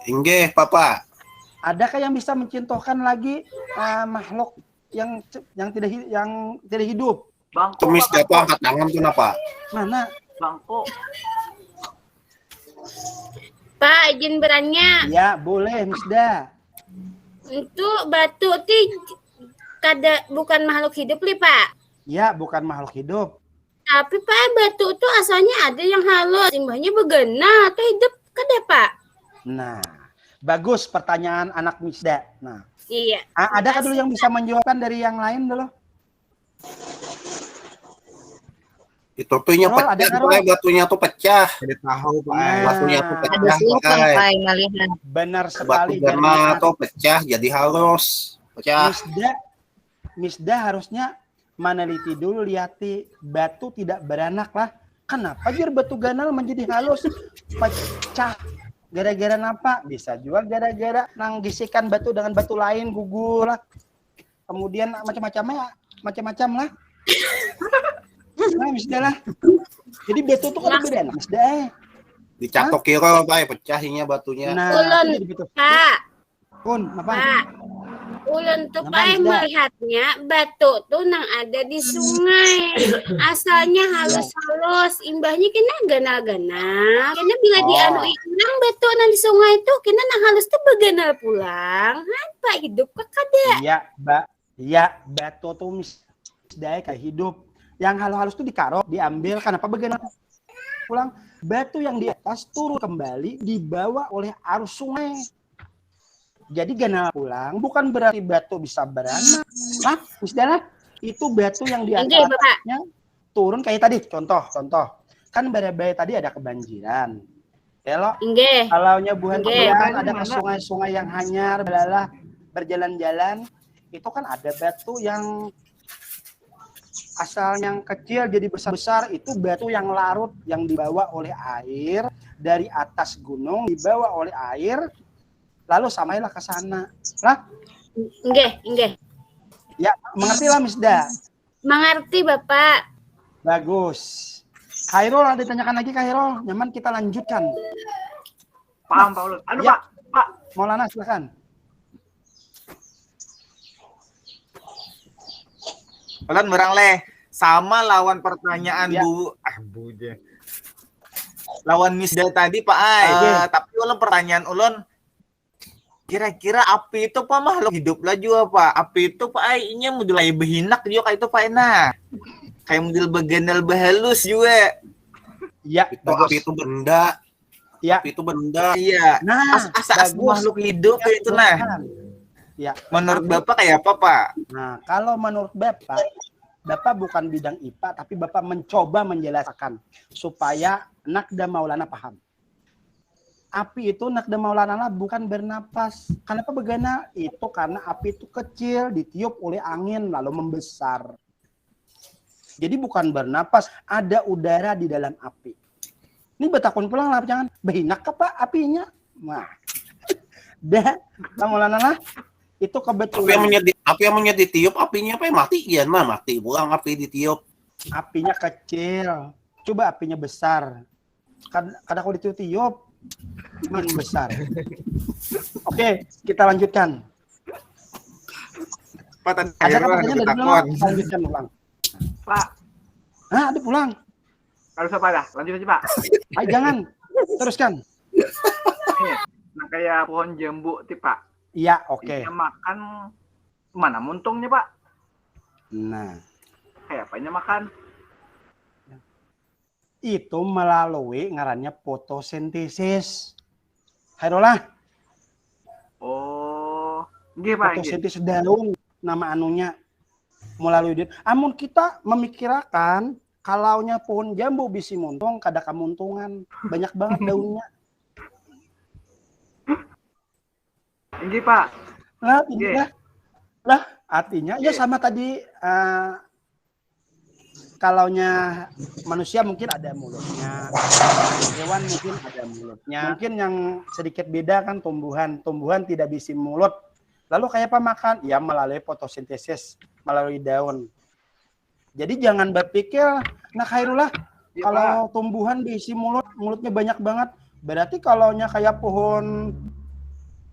Inggih, Papa. Adakah yang bisa mencontohkan lagi makhluk yang tidak hidup? Bangko. Tumis apa angkat tangan tuh apa? Mana? Bangko. Pak, izin beranya. Ya, boleh, Misda. Itu batu ti bukan makhluk hidup li, Pak. Ya, bukan makhluk hidup. Tapi Pak, batu itu asalnya ada yang halus, simbahnya begana atau hidup kada, Pak? Nah, bagus pertanyaan anak Misda. Nah, iya. Ada dulu yang bisa menjawabkan dari yang lain dulu? Itu tuhnya pecah, batunya tuh pecah. Ada tahu, Pak. Batunya tuh Ada pecah. siapa melihat. Benar Batu sekali. gana tuh pecah jadi halus. Pecah. Misda harusnya meneliti dulu, lihati batu tidak beranak lah. Kenapa jir batu ganal menjadi halus? Pecah. Gara-gara apa? Bisa juga gara-gara nanggisikan batu dengan batu lain gugur lah. Kemudian macam-macam lah. Nah, Misda lah. Jadi batu itu kan beda, Misda. Dicatok kira, Pak, pecahnya batunya. Nah, Ulun, Pak. Apa? Pak. Ulun tuh Pak melihatnya batu tuh nang ada di sungai. Asalnya halus-halus, imbahnya kena ganal-ganal. Karena bila dianui nang batu nang di sungai itu kena nang halus tuh beganal pulang. Apa hidup kok kada? Iya, batu tuh Misda kayak hidup. Yang halus-halus tuh dikarok, diambil, kenapa beganal pulang? Batu yang di atas turun kembali dibawa oleh arus sungai. Jadi ganal pulang bukan berarti batu bisa beranak. Nah, Misda, itu batu yang di atasnya turun kayak tadi. Contoh. Kan bare-bare tadi ada kebanjiran. Kalau nyebuhan ada sungai-sungai yang hanyar, belalah, berjalan-jalan, itu kan ada batu yang asal yang kecil jadi besar-besar, itu batu yang larut yang dibawa oleh air dari atas gunung, dibawa oleh air lalu samailah ke sana. Lah? Nggih. Ya, mengerti lah Misda? Mengerti, Bapak. Bagus. Khairul, ada ditanyakan lagi Khairul? Nyaman kita lanjutkan. Paham, Pak Ulun. Pak. Maulana silakan. Ulun merang leh sama lawan pertanyaan lawan Misda tadi Pak Ai. Tapi ulun pertanyaan ulun kira-kira api itu Pak makhluk hidup lah juga Pak. Api itu Pak Ai nya mulai behinak juga kayak itu Pak Ena. Kayak model beganal behalus juga. Ya, api itu benda. Ya. Api itu benda. Iya. Nah, asas makhluk hidup kayak itu nah. Ya, menurut Bapak kayak apa, Pak? Nah, kalau menurut Bapak bukan bidang IPA, tapi Bapak mencoba menjelaskan supaya Nakda Maulana paham. Api itu Nakda Maulana bukan bernapas. Kenapa begana? Itu karena api itu kecil, ditiup oleh angin lalu membesar. Jadi bukan bernapas, ada udara di dalam api. Ini betakun pulang lah, jangan behinak apa apinya. Nah, dah, Maulana lah. Itu kebetulan api yang ditiup, apinya apa yang mati ya mati pulang api ditiup, apinya kecil, coba apinya besar, kadang kalau ditiup makin besar. Oke, kita lanjutkan. Pak, ada pertanyaan dari belum? Lanjutkan ulang. Pak, Ah, ada pulang. Harus apa dah? Lanjut aja Pak. Ay, jangan. Teruskan. Nah kayak pohon jambu tuh Pak. Iya, oke. Dia makan mana muntungnya Pak? Nah, Kayak apanya makan? itu melalui ngarannya fotosintesis. Hairolah, Oh, nggih Pak. nggih. fotosintesis daun nama anunya melalui dia. Amun kita memikirkan kalaunya pohon jambu bisi muntung kada kamuntungan, banyak banget daunnya. Nggih Pak. Lah, Nggih. lah artinya ya sama tadi kalaunya manusia mungkin ada mulutnya, hewan mungkin ada mulutnya. Mungkin yang sedikit beda kan tumbuhan tidak bisa mulut. Lalu kayak apa makan? Ya melalui fotosintesis, melalui daun. Jadi jangan berpikir, nah Khairullah, Ya, kalau tumbuhan diisi mulutnya banyak banget. Berarti kalaunya kayak pohon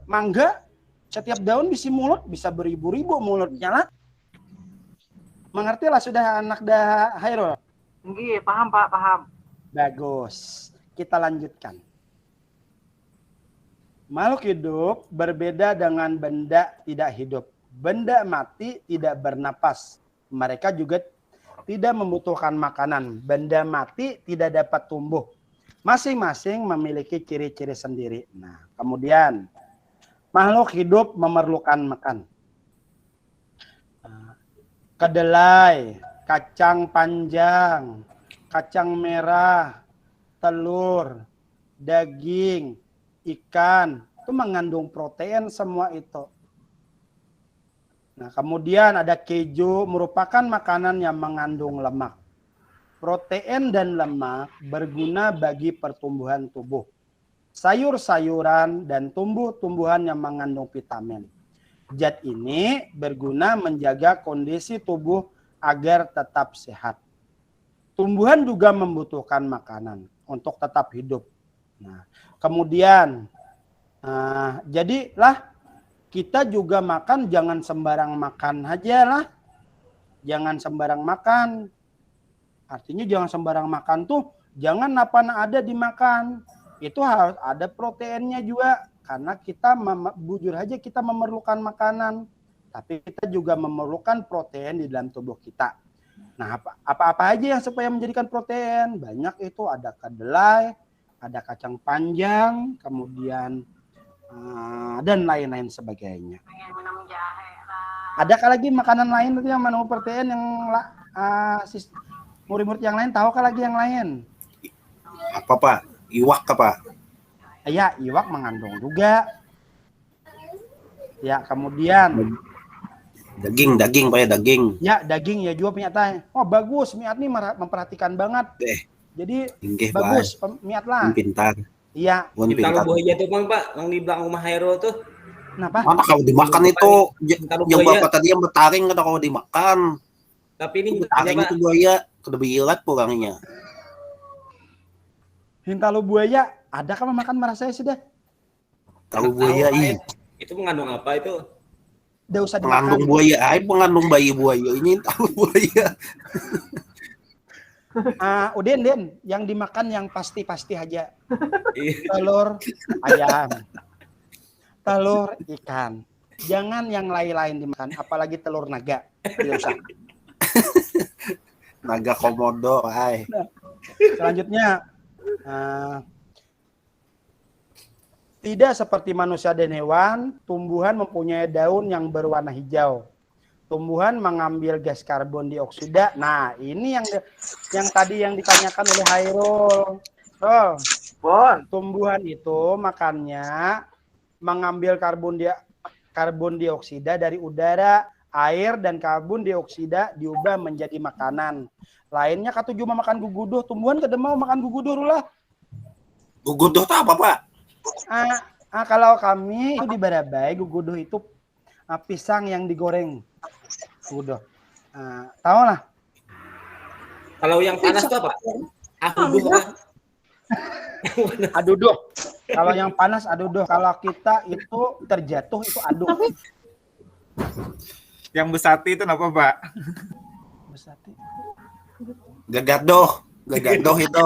mangga, setiap daun diisi mulut, bisa beribu-ribu mulutnya lah. Mengerti lah sudah anak dah Khairul? Nggih, paham Pak, paham. Bagus. Kita lanjutkan. Makhluk hidup berbeda dengan benda tidak hidup. Benda mati tidak bernapas. Mereka juga tidak membutuhkan makanan. Benda mati tidak dapat tumbuh. Masing-masing memiliki ciri-ciri sendiri. Nah, kemudian makhluk hidup memerlukan makan. Kedelai, kacang panjang, kacang merah, telur, daging, ikan, itu mengandung protein semua itu. Nah, kemudian ada keju, merupakan makanan yang mengandung lemak. Protein dan lemak berguna bagi pertumbuhan tubuh. Sayur-sayuran dan tumbuh-tumbuhan yang mengandung vitamin. Zat ini berguna menjaga kondisi tubuh agar tetap sehat. Tumbuhan juga membutuhkan makanan untuk tetap hidup. Nah, kemudian, jadilah kita juga makan jangan sembarang makan aja lah. Jangan sembarang makan. Artinya jangan sembarang makan tuh, jangan apa ada dimakan. Itu harus ada proteinnya juga. Karena kita bujur aja kita memerlukan makanan, tapi kita juga memerlukan protein di dalam tubuh kita. Nah, apa-apa aja yang supaya menjadikan protein? Banyak itu, ada kedelai, ada kacang panjang, kemudian dan lain-lain sebagainya. Adakah lagi makanan lain yang mengandung protein yang murid-murid yang lain tahukah lagi yang lain? Apa Pak? Iwak apa? Ya, iwak mengandung juga. Ya, kemudian daging Pak ya, daging. Ya, daging ya juga Miat. Oh, bagus. Miat nih memperhatikan banget. Jadi bagus Miat lah. Pintar. Iya. Kalau buaya tuh Bang Pak, yang di belakang rumah Hairul tuh. Kenapa? Kalau dimakan itu yang Bapak tadi yang betaring kata kalau dimakan. Tapi ini betaring itu buaya, kedebilat pulangnya. Hintalu buaya, adakah memakan merasa sudah? Tahu buaya ini. Itu mengandung apa itu? Udah usah mengandung buaya, mengandung bayi buaya ini tahu buaya. Den, yang dimakan yang pasti-pasti aja. Telur ayam, telur ikan. Jangan yang lain-lain dimakan, apalagi telur naga. Tidak usah. Naga komodo, Nah, selanjutnya. Tidak seperti manusia dan hewan, tumbuhan mempunyai daun yang berwarna hijau. Tumbuhan mengambil gas karbon dioksida. Nah, ini yang tadi yang ditanyakan oleh Hairul. Tumbuhan itu makannya mengambil karbon dioksida dari udara, air dan karbon dioksida diubah menjadi makanan. Lainnya kata cuma makan guguduh, tumbuhan kada mau makan guguduh lah. Guguduh itu apa, Pak? Kalau kami itu di Barabai, guguduh itu pisang yang digoreng. Guguduh. Tahu lah. Kalau yang panas itu apa? Aduduh. Aduduh. Kalau yang panas aduduh. Kalau kita itu terjatuh itu aduh. Yang besati itu apa, Pak? Besati. Gagadoh itu.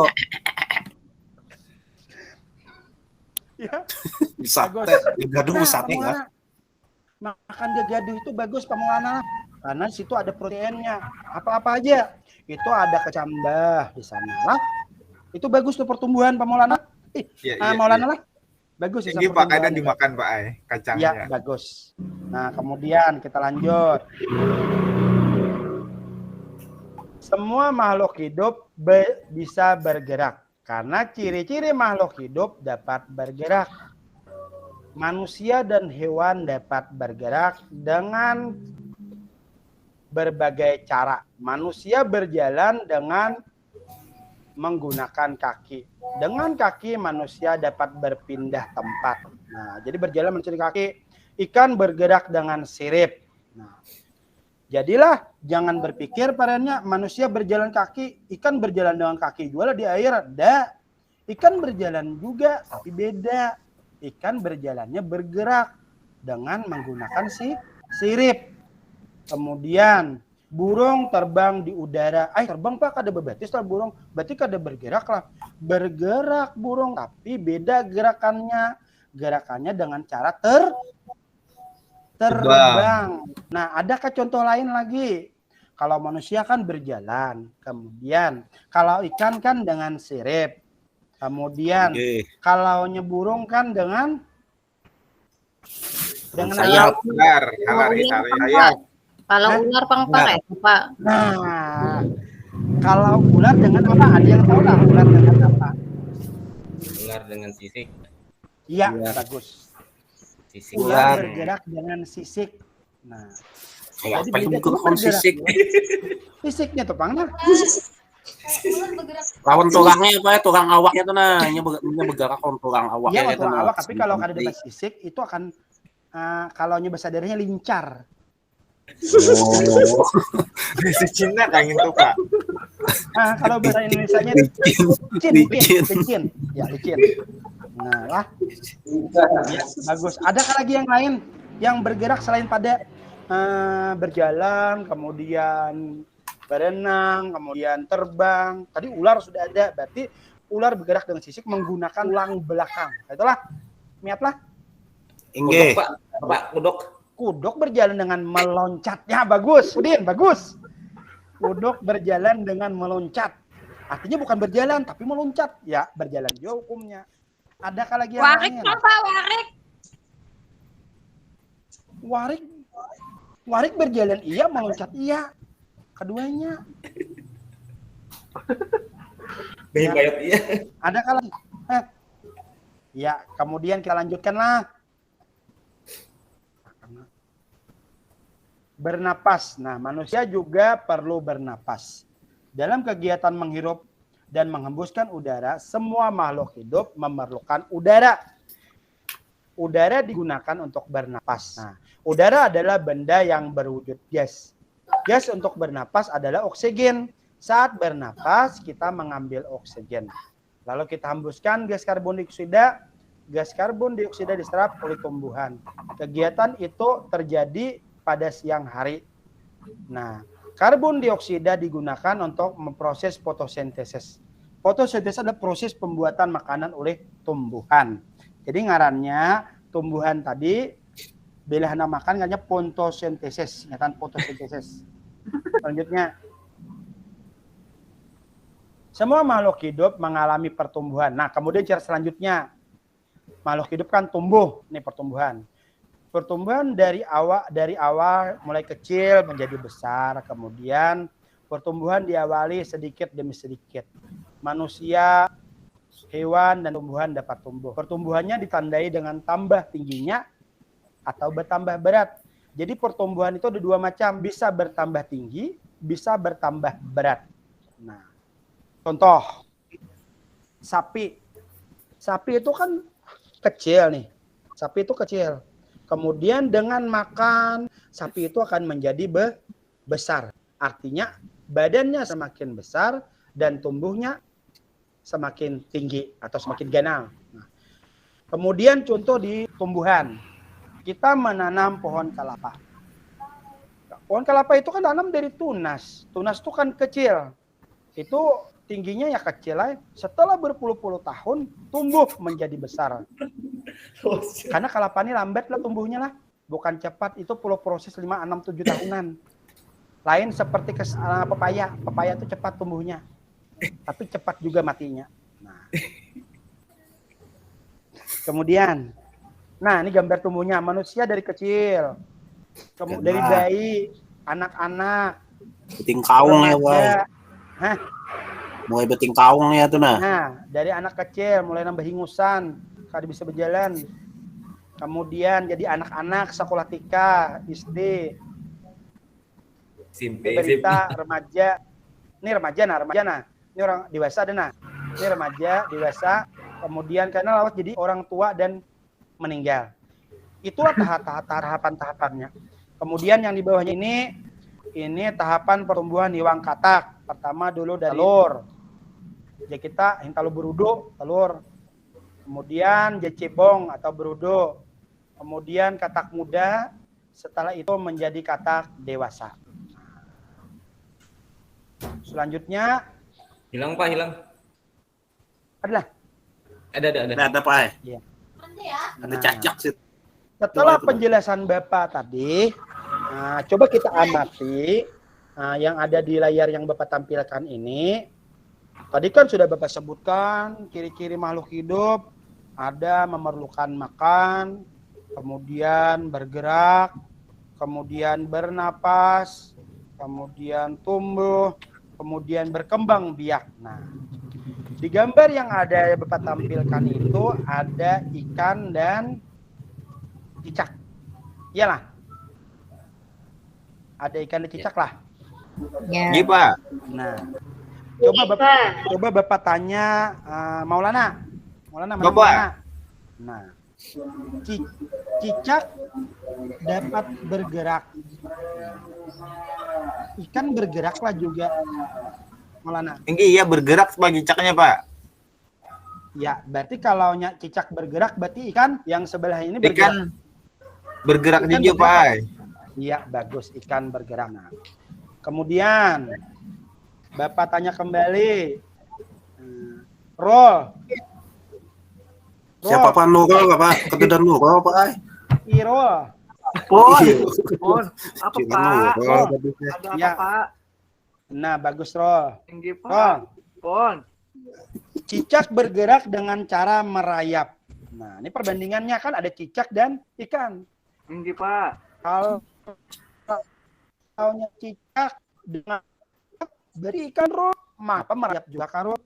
Ya. Bisa Bagus. gagadoh Nah, sate Pak kan? Maulana, makan gagaduh itu bagus Pak Maulana, karena situ ada proteinnya. Apa-apa aja. Itu ada kecambah di sana lah. Itu bagus tuh pertumbuhan Pak Maulana. Maulana lah. Bagus Ini Pak kadang dimakan Pak Ai, kacangnya. Ya, bagus. Nah, kemudian kita lanjut. Semua makhluk hidup bisa bergerak. Karena ciri-ciri makhluk hidup dapat bergerak. Manusia dan hewan dapat bergerak dengan berbagai cara. Manusia berjalan dengan menggunakan kaki. Dengan kaki manusia dapat berpindah tempat. Nah, jadi berjalan mencari kaki. Ikan bergerak dengan sirip. Nah, jadilah jangan berpikir padanya manusia berjalan kaki, ikan berjalan dengan kaki juga di air. Ikan berjalan juga, tapi beda. Ikan berjalannya bergerak dengan menggunakan sirip. Kemudian burung terbang di udara. Terbang Pak, kada bebatis lah burung. Berarti kada bergerak lah. Bergerak burung, tapi beda gerakannya. Gerakannya dengan cara terbang. Nah, adakah contoh lain lagi? Kalau manusia kan berjalan. Kemudian kalau ikan kan dengan sirip. Kemudian kalau burung kan dengan sayap. Kalau ular Pak. Nah, kalau ular dengan apa? Ada yang tahu lah ular dengan apa? Ular dengan sisik. Iya, bagus. Sisik. Ular bergerak dengan sisik. Nah, kayak apa yang bergerak sisik? Sisiknya tuh Bang. Lawan tulangnya apa ya? Tulang awaknya tuh nanya bergerak on tulang awaknya. Iya, tulang awak. Tapi kalau ada dengan sisik itu akan kalau nyoba sadarnya lincar. Bahasa Cina kayak gitu Pak. Nah, kalau bahasa Indonesianya licin. Ya, licin. Nah, lah. Ya, bagus. Adakah lagi yang lain yang bergerak selain pada berjalan, kemudian berenang, kemudian terbang? Tadi ular sudah ada. Berarti ular bergerak dengan sisik menggunakan tulang belakang. Itulah. Miatlah. Inggih. Pak, Kudok berjalan dengan meloncatnya. Bagus, Udin, bagus. Kudok berjalan dengan meloncat. Artinya bukan berjalan, tapi meloncat. Ya, berjalan juga hukumnya. Adakah lagi yang lain? Warik berjalan iya, meloncat iya. Keduanya. Bayot iya. Adakah lagi? Ya, kemudian kita lanjutkanlah. Bernapas. Nah, manusia juga perlu bernapas. Dalam kegiatan menghirup dan menghembuskan udara, semua makhluk hidup memerlukan udara. Udara digunakan untuk bernapas. Nah, udara adalah benda yang berwujud gas. Gas untuk bernapas adalah oksigen. Saat bernapas, kita mengambil oksigen. Lalu kita hembuskan gas karbon dioksida. Gas karbon dioksida diserap oleh tumbuhan. Kegiatan itu terjadi pada siang hari. Nah, karbon dioksida digunakan untuk memproses fotosintesis. Fotosintesis adalah proses pembuatan makanan oleh tumbuhan. Jadi ngarannya tumbuhan tadi bila namakan ngarannya fotosintesis, ingatan fotosintesis. Selanjutnya, semua makhluk hidup mengalami pertumbuhan. Nah, kemudian cara selanjutnya, makhluk hidup kan tumbuh, ini pertumbuhan. Pertumbuhan dari awal mulai kecil menjadi besar, kemudian pertumbuhan diawali sedikit demi sedikit. Manusia, hewan, dan tumbuhan dapat tumbuh. Pertumbuhannya ditandai dengan tambah tingginya atau bertambah berat. Jadi pertumbuhan itu ada dua macam, bisa bertambah tinggi, bisa bertambah berat. Nah, contoh, sapi. Sapi itu kan kecil nih. Sapi itu kecil. Kemudian dengan makan, sapi itu akan menjadi besar. Artinya badannya semakin besar dan tumbuhnya semakin tinggi atau semakin ganal. Nah, kemudian contoh di tumbuhan. Kita menanam pohon kelapa. Pohon kelapa itu kan tanam dari tunas. Tunas itu kan kecil. itu tingginya ya kecil aja. Setelah berpuluh-puluh tahun tumbuh menjadi besar. Karena kelapa ini lambat lah tumbuhnya lah, bukan cepat. Itu perlu proses 5, 6, 7 tahunan. Lain seperti pepaya. Pepaya itu cepat tumbuhnya, tapi cepat juga matinya. Nah. Kemudian, nah ini gambar tumbuhnya manusia dari kecil, dari bayi, anak-anak, beting kaung ya, Wai. Hah? Mulai beting kaung ya tuh nah. Nah, dari anak kecil mulai nambah hingusan, kalau bisa berjalan. Kemudian jadi anak-anak sekolah TK, SD, berita remaja. Ini remaja nah. Ini orang dewasa ada nah. Ini remaja, dewasa. Kemudian karena lewat jadi orang tua dan meninggal. Itulah tahapan-tahapannya. Kemudian yang di bawahnya ini tahapan pertumbuhan iwang katak. Pertama dulu dari telur. Jadi kita hintalu berudo, telur. Kemudian jecebong atau berudo. Kemudian katak muda. Setelah itu menjadi katak dewasa. Selanjutnya hilang Pak, hilang. Adalah. Ada Pak. Iya. Ada cacak sih. Setelah penjelasan Bapak tadi, coba kita amati yang ada di layar yang Bapak tampilkan ini. Tadi kan sudah Bapak sebutkan ciri-ciri makhluk hidup, ada memerlukan makan, kemudian bergerak, kemudian bernapas, kemudian tumbuh, kemudian berkembang biak. Nah, di gambar yang ada Bapak tampilkan itu ada ikan dan cicak. Iyalah. Ada ikan dan cicak lah. Iya, Pak. Nah, coba Bapak tanya Maulana. Maulana mana Bapak. Maulana? Nah, cicak dapat bergerak. Ikan bergeraklah juga. Maulana. Iya, bergerak sebagai cicaknya, Pak. Ya, berarti kalau cicak bergerak berarti ikan yang sebelah ini bergerak. Ikan bergerak juga, Pak. Iya, bagus, ikan bergerak. Nah, kemudian Bapak tanya kembali. Roll. Siapa Pak Nurul, Pak? Ketudan Nurul, Pak. Irol. Pon. Apa Pak? Ada Ya. apa Pak? Nah, bagus, Roll. Tinggi Roll. Pak. Pon. Cicak bergerak dengan cara merayap. Nah, ini perbandingannya kan ada cicak dan ikan. Tinggi Pak. Kalau cicak dengan berarti ikan Roll. Apa merayap juga kan Roll?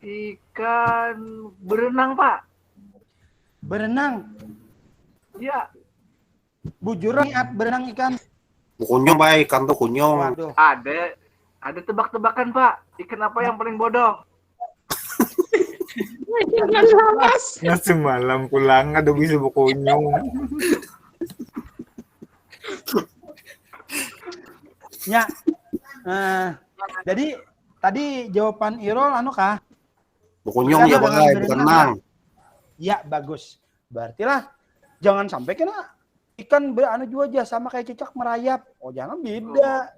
Ikan berenang Pak. Berenang. Iya. Bujur niat berenang ikan. Kunyong, Pak. Ikan tuh kunyong. Waduh. Ada tebak-tebakan Pak. Ikan apa yang paling bodoh? Ikan lawas. Ya semalam pulang ada bisa berkunyung. Ya. Jadi tadi jawaban Irol kah? Berkunyong ya, Pak. Berenang. Ya, bagus. Berarti lah jangan sampai kena ikan juga aja sama kayak cicak merayap. Oh, jangan beda.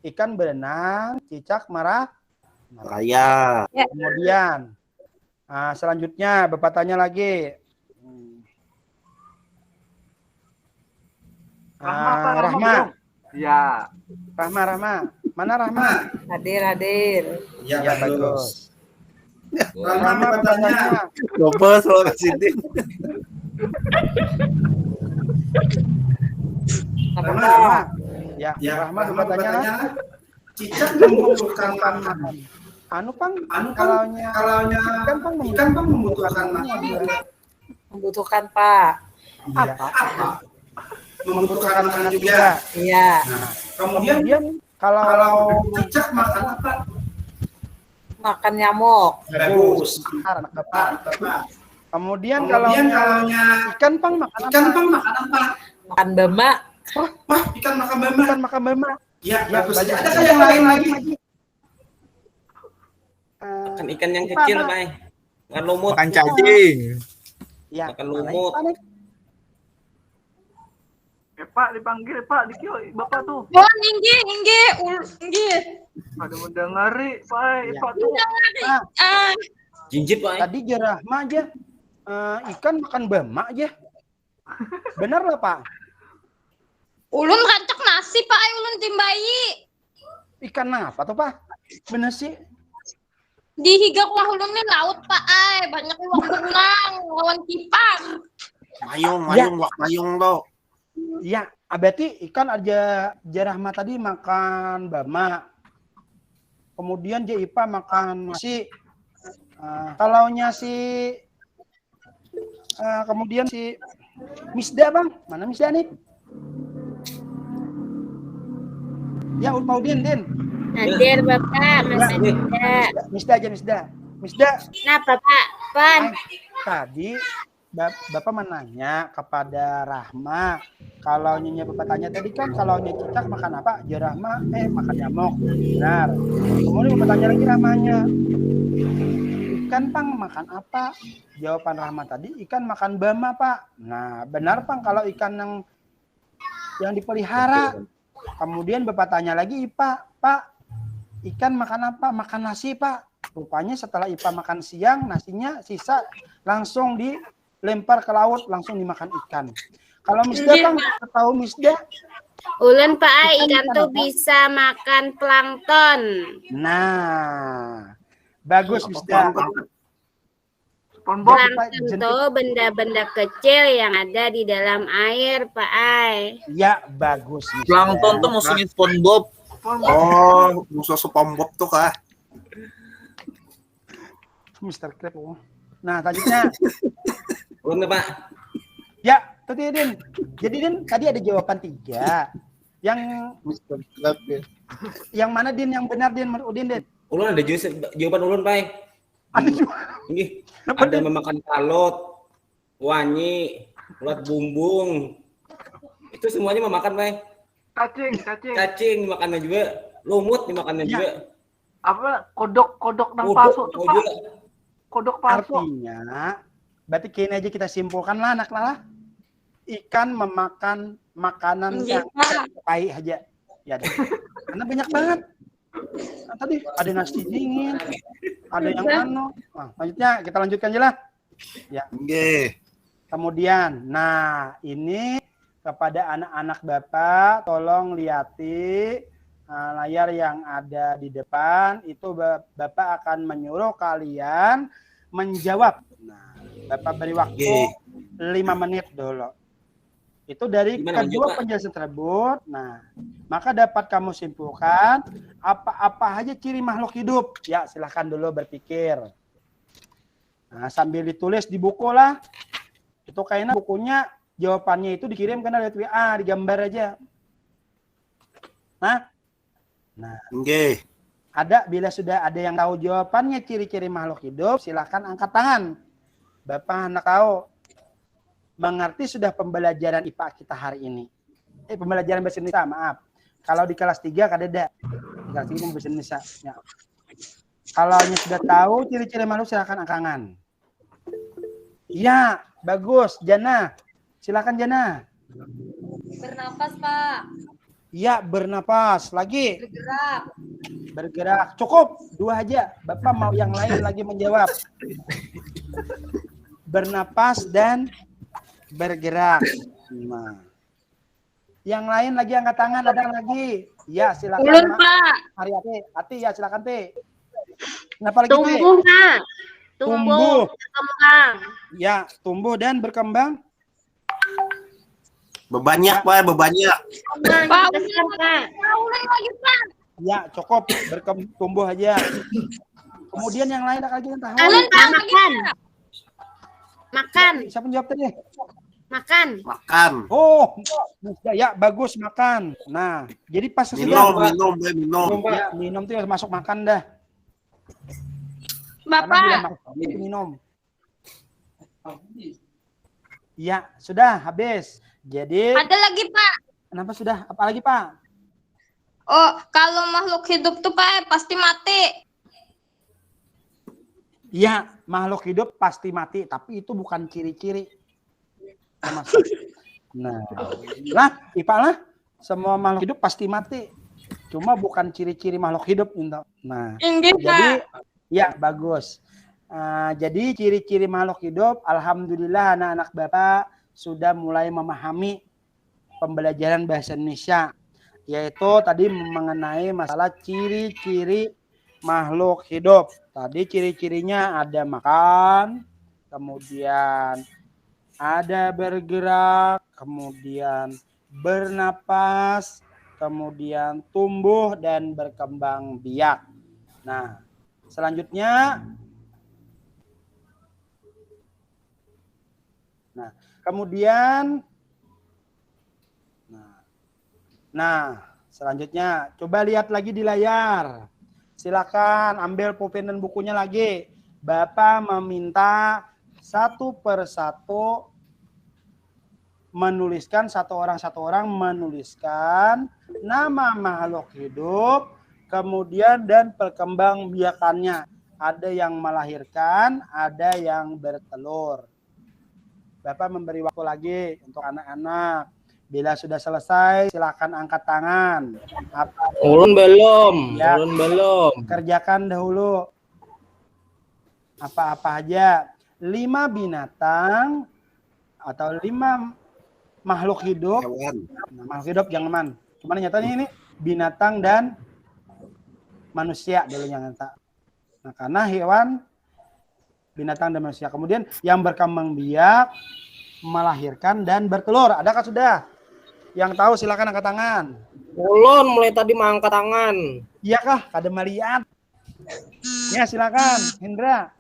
Ikan berenang, cicak Raya. Kemudian selanjutnya Bapak tanya lagi. Rahma. Ya. Rahma. Mana Rahma? Hadir. Ya, bagus. Rahma pertanyaannya. Coba soal sini. Rahma. Ya, Rahma pertanyaannya. Cicak membutuhkan makan. Ikan pang membutuhkan makan. Membutuhkan Pak. Apa? Membutuhkan makan juga. Iya. Nah, kemudian kalau cicak makan apa? Makan nyamuk. Bagus. Kemudian kalau ikan pang makan apa? Makan bama. Wah, ikan makan bama. Ya, bagus. Ada yang lain lagi? Makan ikan yang kecil, Pak. Makan lumut. Makan cacing. Ya, makan lumut. Pak dipanggil Pak dikio Bapak tuh. Oh, inggi. Ada mendengari Pak tuh. Jinjit, Pak. Tadi Jerahma aja ikan makan bama aja. Benar lah, Pak. Ulun rancak nasi, Pak. Ulun timbayi. Ikan apa tuh, Pak? Bener sih. Di higak wah ulun nih laut, Pak. Banyak uang benang, lawan kipang. Mayung, wak mayung tuh. Iya, berarti ikan aja Jerahma tadi makan bama. Kemudian Ipa makan nasi. Kalaunya kemudian si Misda, Bang. Mana Misda nih? Ya, Pak Udin, Din. Hadir Bapak, Mas Misda. Misda. Kenapa Pak? Pan. Tadi Bapak menanya kepada Rahma, kalau Nyonya Bapak tanya tadi kan kalau Nyonya Cicak makan apa? Rahma makan nyamuk. Benar. Kemudian Bapak tanya lagi Rahmanya, ikan Pang makan apa? Jawaban Rahma tadi ikan makan bama Pak. Nah benar Pang kalau ikan yang dipelihara. Kemudian Bapak tanya lagi Pak, ikan makan apa? Makan nasi Pak. Rupanya setelah Ipa makan siang, nasinya sisa langsung dilempar ke laut, langsung dimakan ikan. Kalau Misda Bang, tahu Misda? Ulun Pak, ikan tuh bisa makan plankton. Nah, bagus Misda. Plankton tuh benda-benda kecil yang ada di dalam air, Pak Ai. Ya, bagus Misda. Plankton tuh musuhnya SpongeBob. Oh, musuh SpongeBob tuh kah? Mr. Crab. Nah, selanjutnya. Belum Pak. Ya, tadi Din. Jadi Din, tadi ada jawaban 3. Yang Mr. Crab ya. Yang mana Din yang benar Din, Udin Din? Ulun ada jawaban ulun, Pak. Ada juga. Ini ada memakan kalot, wanyi, ulat bumbung. Itu semuanya memakan, Pak. Cacing makannya juga, lumut dimakannya juga. Apa kodok nang palsu tuh Pak? Kodok palsu. Artinya, berarti kini aja kita simpulkan lah anak lah. Ikan memakan makanan yang baik aja. Ya, karena banyak banget. Nah, tadi ada nasi dingin, ada yang Nah, selanjutnya kita lanjutkan aja lah. Ya. Kemudian, nah ini kepada anak-anak Bapak, tolong lihati layar yang ada di depan. Itu Bapak akan menyuruh kalian menjawab. Nah, Bapak beri waktu 5 menit dulu. Itu dari kedua penjelasan tersebut. Nah, maka dapat kamu simpulkan apa aja ciri makhluk hidup. Ya, silahkan dulu berpikir. Nah, sambil ditulis di buku lah. Itu kayaknya bukunya jawabannya itu dikirim karena lewat WA, digambar aja. Nah, ada bila sudah ada yang tahu jawabannya ciri-ciri makhluk hidup, silahkan angkat tangan. Bapak hendak tahu mengerti sudah pembelajaran IPA kita hari ini. Pembelajaran bahasa Indonesia, maaf. Kalau di kelas 3 kadeda. Di kelas 3 bahasa Indonesia. Ya. Kalau sudah tahu ciri-ciri makhluk, silahkan angkat tangan. Iya, bagus. Jana, silakan Jana. Bernapas, Pak. Iya, bernapas. Lagi. Bergerak. Cukup. 2 aja. Bapak mau yang lain lagi menjawab. Bernapas dan bergerak. Nah. Yang lain lagi angkat tangan, ada lagi. Ya, silakan. Ulun, Pak. Hari Ati, ya silakan Ti. Kenapa lagi Tumbuh, Pak. Tumbuh. Berkembang. Ya, tumbuh dan berkembang. Bebanyak, Pak, bebanyak. Pak. Ya, cukup tumbuh aja. Kemudian yang lain lagi yang tahu. Makan. Siapa jawab tadi? Makan. Oh, ya bagus makan. Nah, jadi pas minum. Ya, minum tuh masuk makan dah. Bapak. Minum. Ya, sudah habis. Jadi ada lagi, Pak. Kenapa sudah? Apa lagi, Pak? Oh, kalau makhluk hidup tuh, Pak, pasti mati. Ya, makhluk hidup pasti mati, tapi itu bukan ciri-ciri. Nah, IPA lah, semua makhluk hidup pasti mati. Cuma bukan ciri-ciri makhluk hidup, Inta. Nah, jadi ya bagus. Jadi ciri-ciri makhluk hidup, alhamdulillah anak-anak Bapak sudah mulai memahami pembelajaran bahasa Indonesia, yaitu tadi mengenai masalah ciri-ciri makhluk hidup. Tadi ciri-cirinya ada makan, kemudian ada bergerak, kemudian bernapas, kemudian tumbuh dan berkembang biak. Nah, selanjutnya, kemudian, selanjutnya coba lihat lagi di layar. Silakan ambil pulpen dan bukunya lagi. Bapak meminta satu persatu menuliskan, satu orang menuliskan nama makhluk hidup, kemudian dan perkembang biakannya. Ada yang melahirkan, ada yang bertelur. Bapak memberi waktu lagi untuk anak-anak. Bila sudah selesai, silakan angkat tangan. Ulun belum, Ya, ulun belum. kerjakan dahulu. Apa-apa aja. 5 binatang atau 5 makhluk hidup. Nah, makhluk hidup jangan man. Cuman nyatanya ini binatang dan manusia dulu yang nyata. Nah, karena hewan, binatang dan manusia. Kemudian yang berkembang biak, melahirkan dan bertelur. Adakah sudah? Yang tahu silakan angkat tangan. Ulun mulai tadi mengangkat tangan. Iya kah? Kada melihat. Ya silakan, Hendra.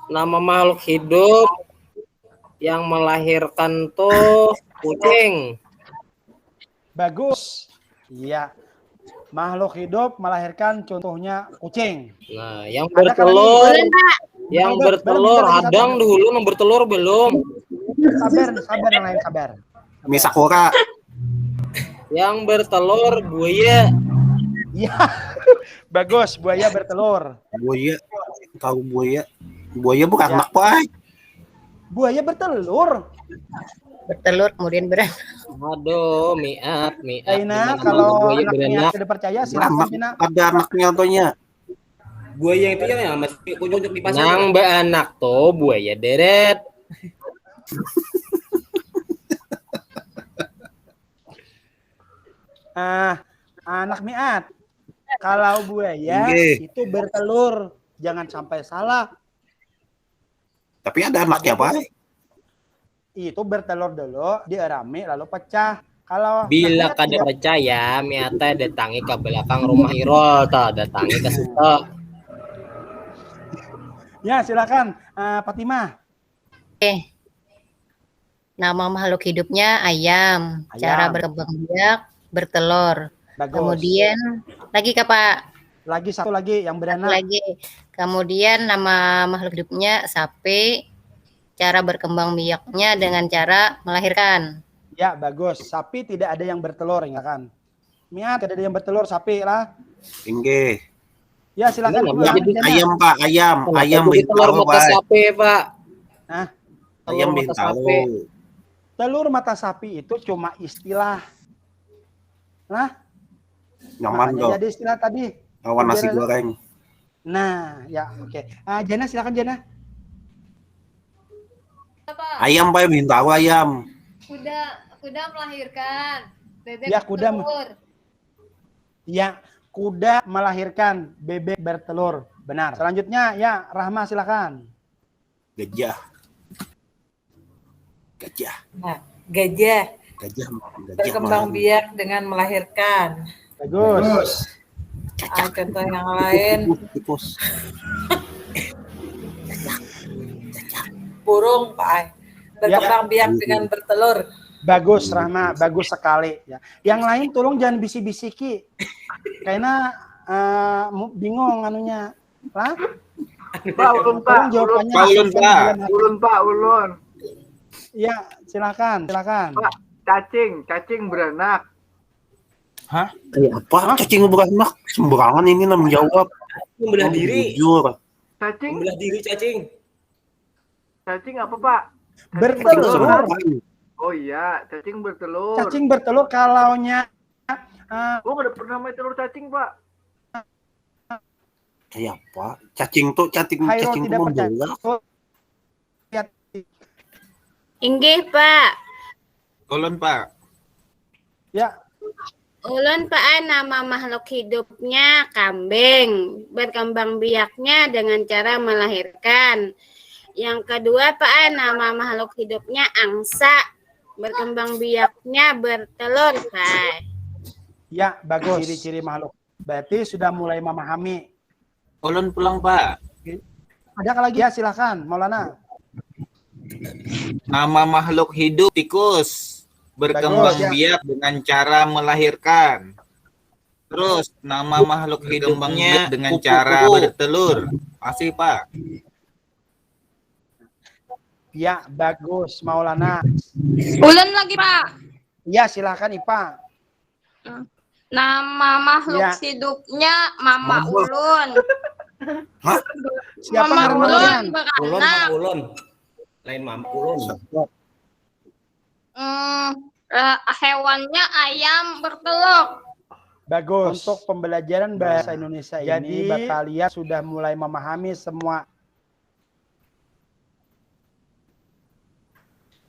Nama makhluk hidup yang melahirkan tuh kucing. Bagus. Iya. Makhluk hidup melahirkan contohnya kucing. Nah, yang bertelur, yang bertelur, hadang dulu yang bertelur belum. Sabar yang lain sabar. Misakura. Yang bertelur buaya. Iya. Bagus, buaya bertelur. Buaya. Tahu buaya. Buaya bukan mak, Pak. Buaya bertelur. Bertelur kemudian beranak. Aduh, miat. Aina, kalau anaknya tidak percaya silakan Cina. Ada anaknya contohnya. Buaya itu yang masih kunjung di pasar. Yang beranak tuh buaya deret. Anak miat. Kalau buaya itu bertelur, jangan sampai salah. Tapi ada anaknya, Pak. Itu bertelur dulu, dierami lalu pecah. Kalau Bila kada percaya, miata datangi ke belakang rumah Irol, datangi ke situ. Ya, silakan Fatimah. Nama makhluk hidupnya ayam. Cara berkembang biak, bertelur. Bagus. Kemudian lagi Kak Pak. Lagi satu lagi yang beranak. Lagi. Kemudian nama makhluk hidupnya sapi. Cara berkembang biaknya dengan cara melahirkan. Ya, bagus. Sapi tidak ada yang bertelur, ya kan? Miat, tidak ada yang bertelur, sapi lah. Inggih. Ya, silakan. Ayam, Pak, ayam. Ayam telur mata sapi, Pak. Hah? Ayam bintalo. Telur mata sapi itu cuma istilah. Nah, nyaman dong. Jadi istilah tadi. Lawan nasi goreng. Nah, ya oke. Jana silakan Jana. Ayam Pak, bintalo ayam. Kuda melahirkan. Bebek Ya, kuda. bertelur. Ya, kuda melahirkan, bebek bertelur. Benar. Selanjutnya, ya Rahma silakan. Gajah. Gajah. Nah, gajah. Gajah Berkembang biak dengan melahirkan. Bagus. Contoh yang lain. Burung, Pak. Berkembang biak dengan bertelur. Bagus, Rahma. Bagus sekali. Ya. Yang lain tolong jangan bisik-bisiki. Karena bingung anunya. Lah? Pak, ulun, Pak. Ulun, Pak. Ulun. Ya, silakan. Pak, cacing beranak. Hah? Apa? Cacing beranak? Sembarangan ini namanya jawab. Membelah diri. Jujur. Cacing? Membelah diri cacing. Cacing apa, Pak? Bertelur. Oh iya, cacing bertelur. Cacing bertelur kalaunya Gua nggak pernah main telur cacing, Pak. Kayak apa? Cacing tuh Hairul tidak percaya. membengkak. Inggih, Pak. Ulun, Pak. Ya, Ulun, Pak, nama makhluk hidupnya kambing. Berkembang biaknya dengan cara melahirkan. Yang kedua, Pak, nama makhluk hidupnya angsa. Berkembang biaknya bertelur, Pak. ya bagus. Ciri-ciri makhluk. Berarti sudah mulai memahami. Ulun pulang, Pak. Ada lagi ya, silakan, Maulana. Nama makhluk hidup tikus. Berkembang Bagus, ya. biak dengan cara melahirkan. Terus nama makhluk hidupnya dengan cara bertelur. Masih, Pak. Ya, bagus, Maulana. Ulun lagi, Pak. Ya, silakan Ipa. Nama makhluk Ya. hidupnya Mama Ulun. Siapa Mama namanya? Ulun Ulun, beranak. ulun. Lain ulun. Hewannya ayam bertelur. Bagus. Untuk pembelajaran bahasa Indonesia ini, Batalia sudah mulai memahami semua.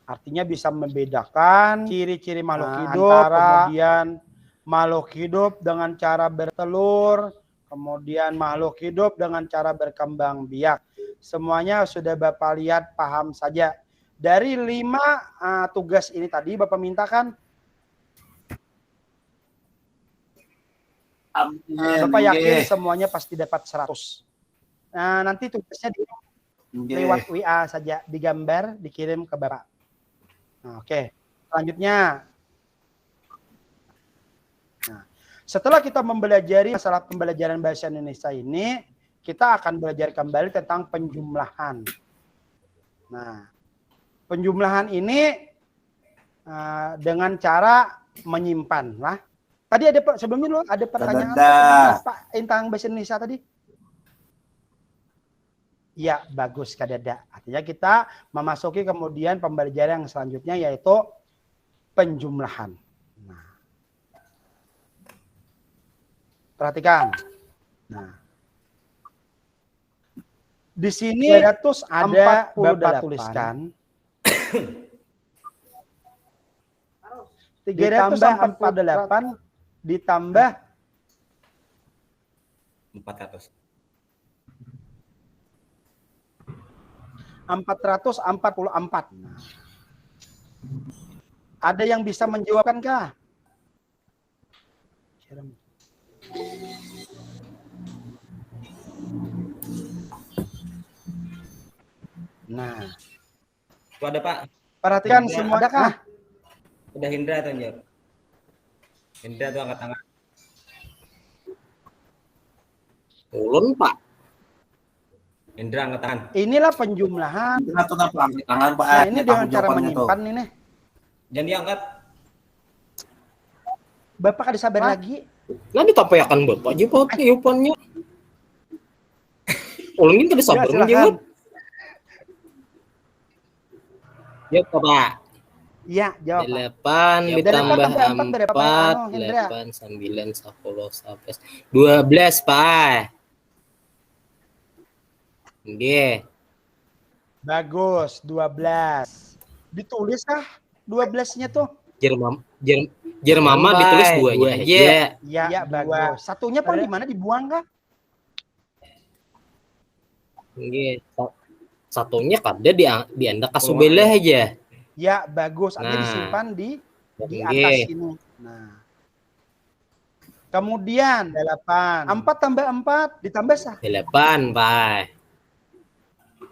Artinya bisa membedakan ciri-ciri makhluk hidup, kemudian makhluk hidup dengan cara bertelur, kemudian makhluk hidup dengan cara berkembang biak. Semuanya sudah Bapak lihat, paham saja. Dari 5 tugas ini tadi Bapak mintakan, Bapak yakin semuanya pasti dapat 100. Nah, nanti tugasnya lewat WA saja, digambar, dikirim ke Bapak. Nah, oke. Selanjutnya, nah, setelah kita mempelajari masalah pembelajaran bahasa Indonesia ini, kita akan belajar kembali tentang penjumlahan. Nah, penjumlahan ini dengan cara menyimpan lah. Tadi ada sebelumnya dulu ada pertanyaan Pak tentang bahasa Indonesia tadi. Ya, bagus Kak Dada. Artinya kita memasuki kemudian pembelajaran yang selanjutnya yaitu penjumlahan. Nah, perhatikan. Nah, di sini 300 ada Bapak tuliskan 348 ditambah 400. 444. Nah, ada yang bisa menjawabkan kah? Nah, Itu ada, Pak. perhatikan Hindra. semua ada kah? Udah Hindra tuh jawab. Hindra tuh angkat tangan. Ulun, Pak. Hindra angkat tangan. Inilah penjumlahan. Tangan Pak. Nah, ini dengan cara menyimpan ini. Jangan diangkat. Bapak ada sabar lagi. Nah, ditampayakan Bapak aja Pak jawabannya. Ulun ini kada sabar menjawab. Ya, Pak. Iya, jawab. 8 ditambah 4, 8, 9, 10, 11, 12, Pak. Nggih. Bagus, 12. Ditulis kah 12-nya tuh? Mama ditulis 2-nya aja. Iya, bagus. Satunya Pak di mana dibuang kah? Nggih. Satunya kada di anda kasubelah aja. Ya, bagus. Artinya disimpan di atas ini. Nah. Kemudian 8. 4 tambah 4 ditambah 8, Pak.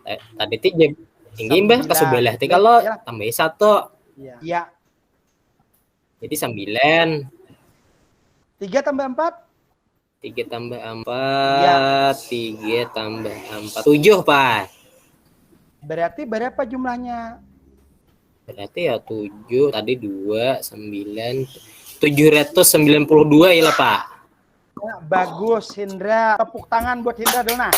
Tadi tiga tinggi Mbah kasubelah ti kalau tambah 1. Iya. Jadi 9. 3 tambah 4? 3 tambah 4, 3 tambah 4, 7, Pak. Berarti berapa jumlahnya? Berarti ya 7, tadi 2, 9, 792 ya lah, Pak. Ya, bagus, Hindra. Tepuk tangan buat Hindra dulu, nah.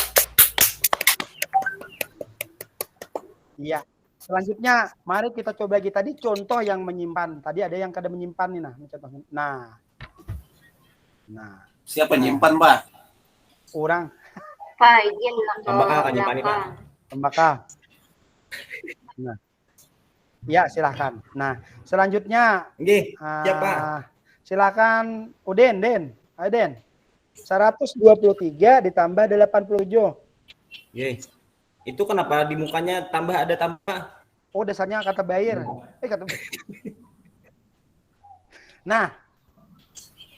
Iya. Selanjutnya, mari kita coba lagi tadi contoh yang menyimpan. Tadi ada yang kada menyimpan nih, nah, contohnya. Nah. Siapa nyimpan, Pak? Orang. Pak, izin Tembakau kan nyimpan nih, Pak. Tembakau. Nah. Ya, silakan. Nah, selanjutnya. Siapa? Silakan Udin, Den. Ayo, Den. 123 ditambah 87. Itu kenapa di mukanya ada tambah? Oh, dasarnya kata bayar. Kata. Nah,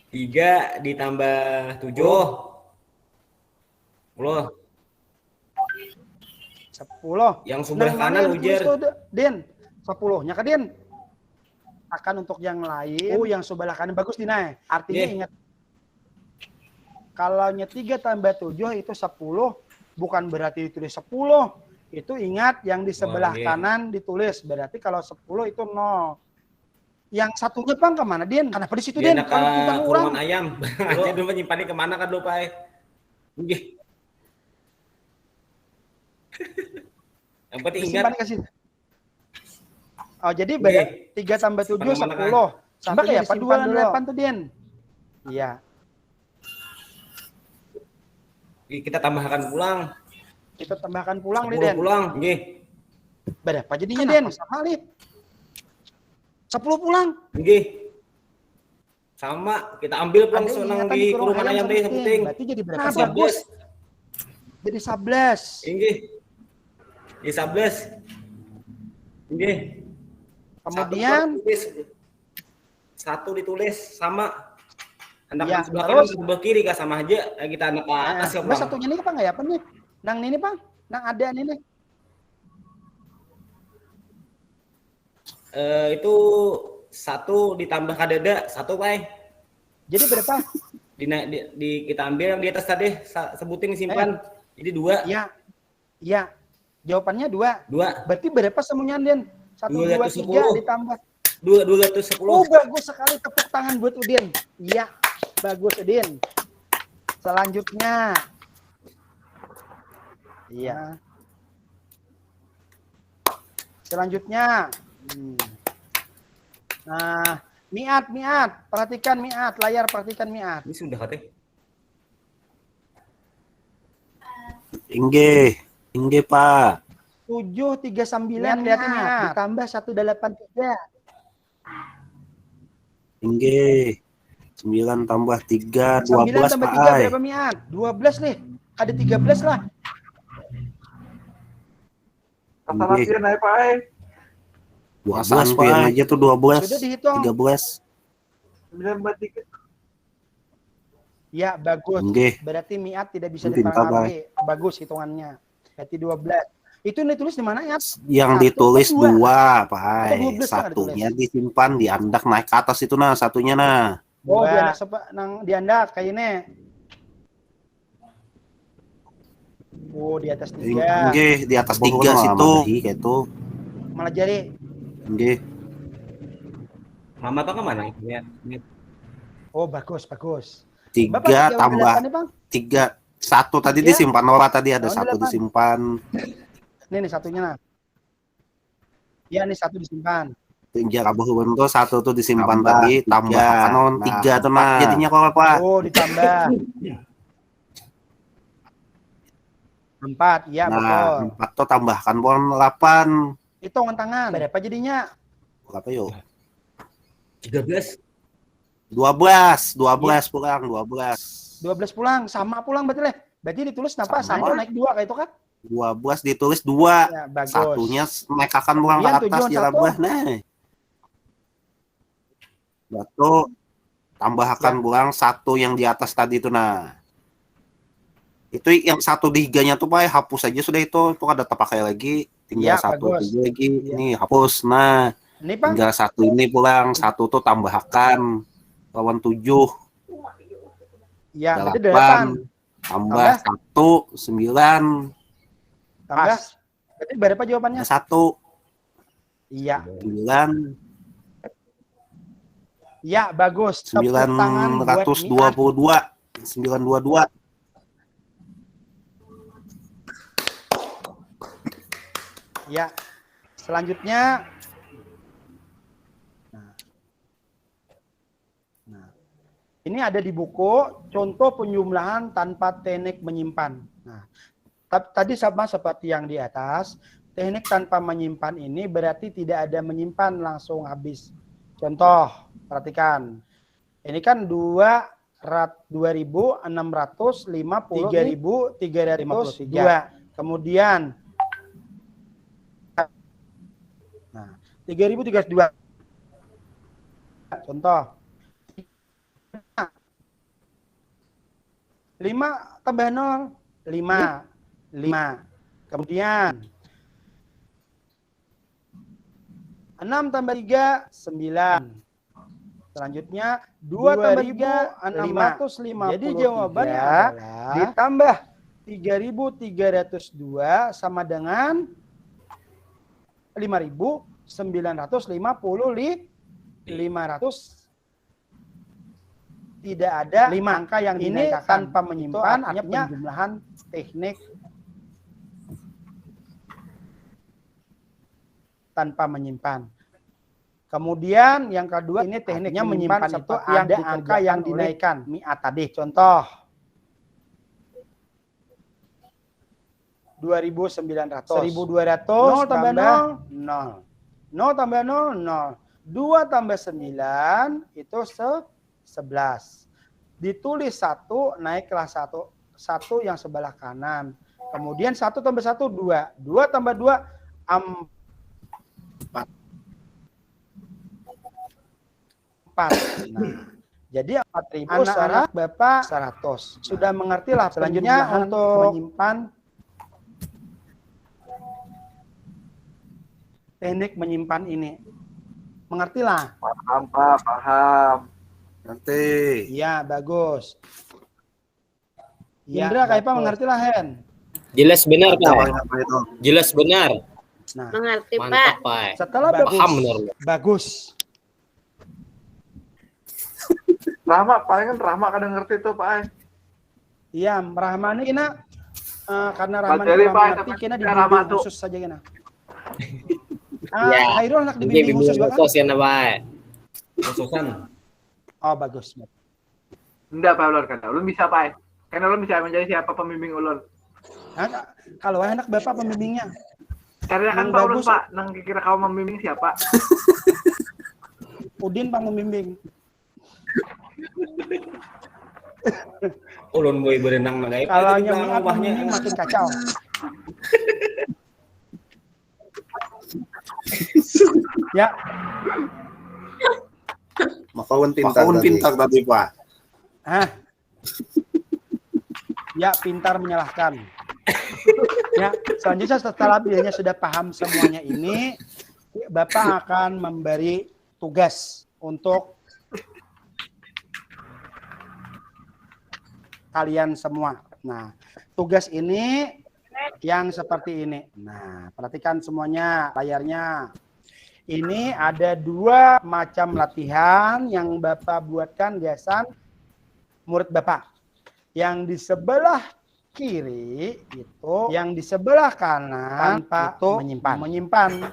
3 ditambah 7. 10. Yang sebelah kanan ujar. Den, 10-nya ke Den. Akan untuk yang lain. Oh, yang sebelah kanan bagus Dina. Artinya ingat. Kalau 3 tambah 7 itu 10. Bukan berarti ditulis 10. Itu ingat yang di sebelah kanan ditulis. Berarti kalau 10 itu 0. Yang satunya Bang kemana, Din? Kenapa di situ, Din? Kalau kita kurungan ayam. Dia dulu menyimpannya kemana kan lupa. Yang penting ingat. Oh, jadi berarti 3 tambah 7 10. Sampai kayak apa 28 tuh, Din? Iya. Kita tambahkan pulang. Kita tambahkan pulang nih, Den. Pulang, berapa jadinya, Den? Sama nih. 10 pulang. Sama, kita ambil pulang senang di kurungan ayam deh, yang penting. Berarti jadi berapa? Bagus. Jadi 11. Jadi 11. Kemudian 1 ditulis sama. Hendak ya, sebelah terus kanan sebelah kiri kah sama aja kita anak ke atas ya, Bang. Satunya ini Bang, apa nih? Nang ini, Bang. Nang ada ini. Itu 1 ditambah kadada 1, Pak. Jadi berapa? Kita ambil yang di atas tadi, sebutin simpan. Jadi 2. Iya. Iya. Jawabannya 2. 2. Berarti berapa semuanya, Den? 1 2 3 ditambah 210. Oh, bagus sekali, tepuk tangan buat Udin. Iya. Bagus, Udin. Selanjutnya. Iya. Selanjutnya. Nah, miat. Perhatikan miat. Layar perhatikan miat. Ini sudah katanya. Inge, Pak. 739 lihat miat. Ditambah 183. Inge. 9 tambah 3, 12 tambah Pak 3 Ai. berapa miat? 12 nih. Ada 13 lah. Kata latihan aja Pak Ai. 12 Pak Ai aja tuh 12. Sudah dihitung. 13. 9 Ya, bagus. Inge. Berarti miat tidak bisa Pintar, dipengaruhi. Bagus hitungannya. Berarti 12. Itu ditulis di mana ya? Yang ditulis 2, Pak Ai. 12 Satunya disimpan di andak naik ke atas itu nah, satunya nah. Oh, di anda kayak ini. Oh, di atas 3. Nggih, di atas 3 situ. Kayak itu. Malah jari. Nggih. Mama apa kemana? Oh, bagus. 3 tambah 3. 1 tadi disimpan Nora tadi ada 1 disimpan. Nih satunya nah. Iya, nih 1 disimpan. Tinggal abu bentuk 1 tuh disimpan tadi, tambah kanon 3 tuh nah. Jadinya kok Pak? Oh, ditambah. 4, iya betul. 4 tuh tambahkan pon 8. Hitungan tangan. Berapa jadinya? Berapa yuk? 13. 12 pulang, 12 pulang, sama pulang berarti. Berarti ditulis kenapa? 1 naik 2 kayak itu kan? 12 ditulis 2. Ya, bagus. Satunya naik akan pulang ke atas jalan buah nah. Batu tambahkan pulang 1 yang di atas tadi itu nah. Itu yang 1 diganya tuh Pak hapus aja sudah itu ada terpakai lagi tinggal 1 lagi ini hapus nah. Ini Pak. Tinggal 1 ini pulang 1 tuh tambahkan lawan 7. Iya, berarti 8 tambah 1 9 tambah. Berarti berapa jawabannya? 1. Iya. 9. Ya, bagus. 922. 922. Ya. Selanjutnya, ini ada di buku contoh penjumlahan tanpa teknik menyimpan. Nah, tadi sama seperti yang di atas, teknik tanpa menyimpan ini berarti tidak ada menyimpan langsung habis. Contoh, perhatikan. Ini kan 2.650, 3.352. Kemudian, nah, 3.352. Contoh, 5 tambah 0, 5. Kemudian 6 tambah 3, 9. Selanjutnya 2 tambah 3, 650. Jadi jawabannya adalah ditambah 3.302 sama dengan 500. Tidak ada 5 angka yang ini tanpa menyimpan, artinya penjumlahan teknik tanpa menyimpan. Kemudian yang kedua ini tekniknya menyimpan itu ada angka yang dinaikkan. Mi'at tadi contoh 2.900. 1.200 0 tambah 0, 0. 0 tambah 0, 0. 2 tambah 9 itu 11. Ditulis 1, naiklah 1 yang sebelah kanan. Kemudian 1 tambah 1, 2. 2 tambah 2, 4. Nah, jadi 4.000 anak Bapak 100. Sudah mengertilah. Selanjutnya untuk menyimpan teknik menyimpan ini. Mengertilah? Paham, Pak, paham. Nanti. Iya, bagus. Indra, Kaipa mengertilah, Hen? Jelas benar, Pak. Jelas benar. Nah, Mengerti, mantap, Pak. Pak. Setelah paham benar. Bagus. Rahma, paling kan Rahma kadang ngerti tuh, Pak. Iya, Rahma ini kena karena Rahma Materi, kurang Pak, mengerti, kena tapi Rahma dibimbing tuh. khusus saja kena. Ya. Khairul anak dibimbing khusus kan? Khusus ya, Pak. Khususan. Oh, bagus. Enggak, Pak Ulun kan. Ulun bisa, Pak. Karena Ulun bisa menjadi siapa pembimbing Ulun. Nah, kalau anak Bapak pembimbingnya. Karena kan Yang Pak Ulun, bagus. Pak. Nang kira kau membimbing siapa? Udin Pak membimbing. Ulun boy berenang na guys. Kalau yang membimbing makin kacau. Ya. Makaun pintar tadi, Pak. Hah? Ya, pintar menyalahkan. Ya, selanjutnya setelah beliaunya sudah paham semuanya ini, Bapak akan memberi tugas untuk kalian semua. Nah, tugas ini yang seperti ini. Nah, perhatikan semuanya layarnya. Ini ada 2 macam latihan yang Bapak buatkan gasan murid Bapak. Yang di sebelah kiri itu, yang di sebelah kanan itu menyimpan.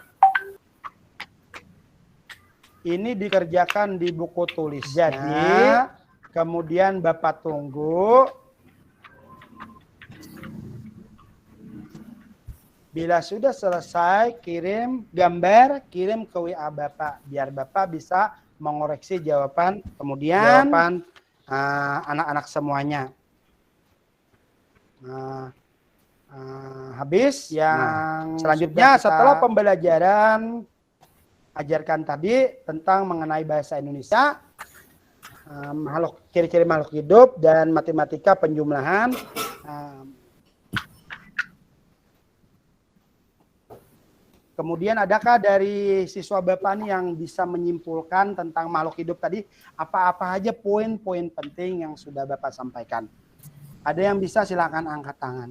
Ini dikerjakan di buku tulis. Jadi, kemudian Bapak tunggu. Bila sudah selesai, kirim gambar, kirim ke WA Bapak. Biar Bapak bisa mengoreksi jawaban. Kemudian, anak-anak semuanya. Habis yang selanjutnya setelah pembelajaran ajarkan tadi tentang mengenai bahasa Indonesia, ciri-ciri makhluk hidup dan matematika penjumlahan. Kemudian adakah dari siswa Bapak ini yang bisa menyimpulkan tentang makhluk hidup tadi? Apa-apa aja poin-poin penting yang sudah Bapak sampaikan? Ada yang bisa silakan angkat tangan.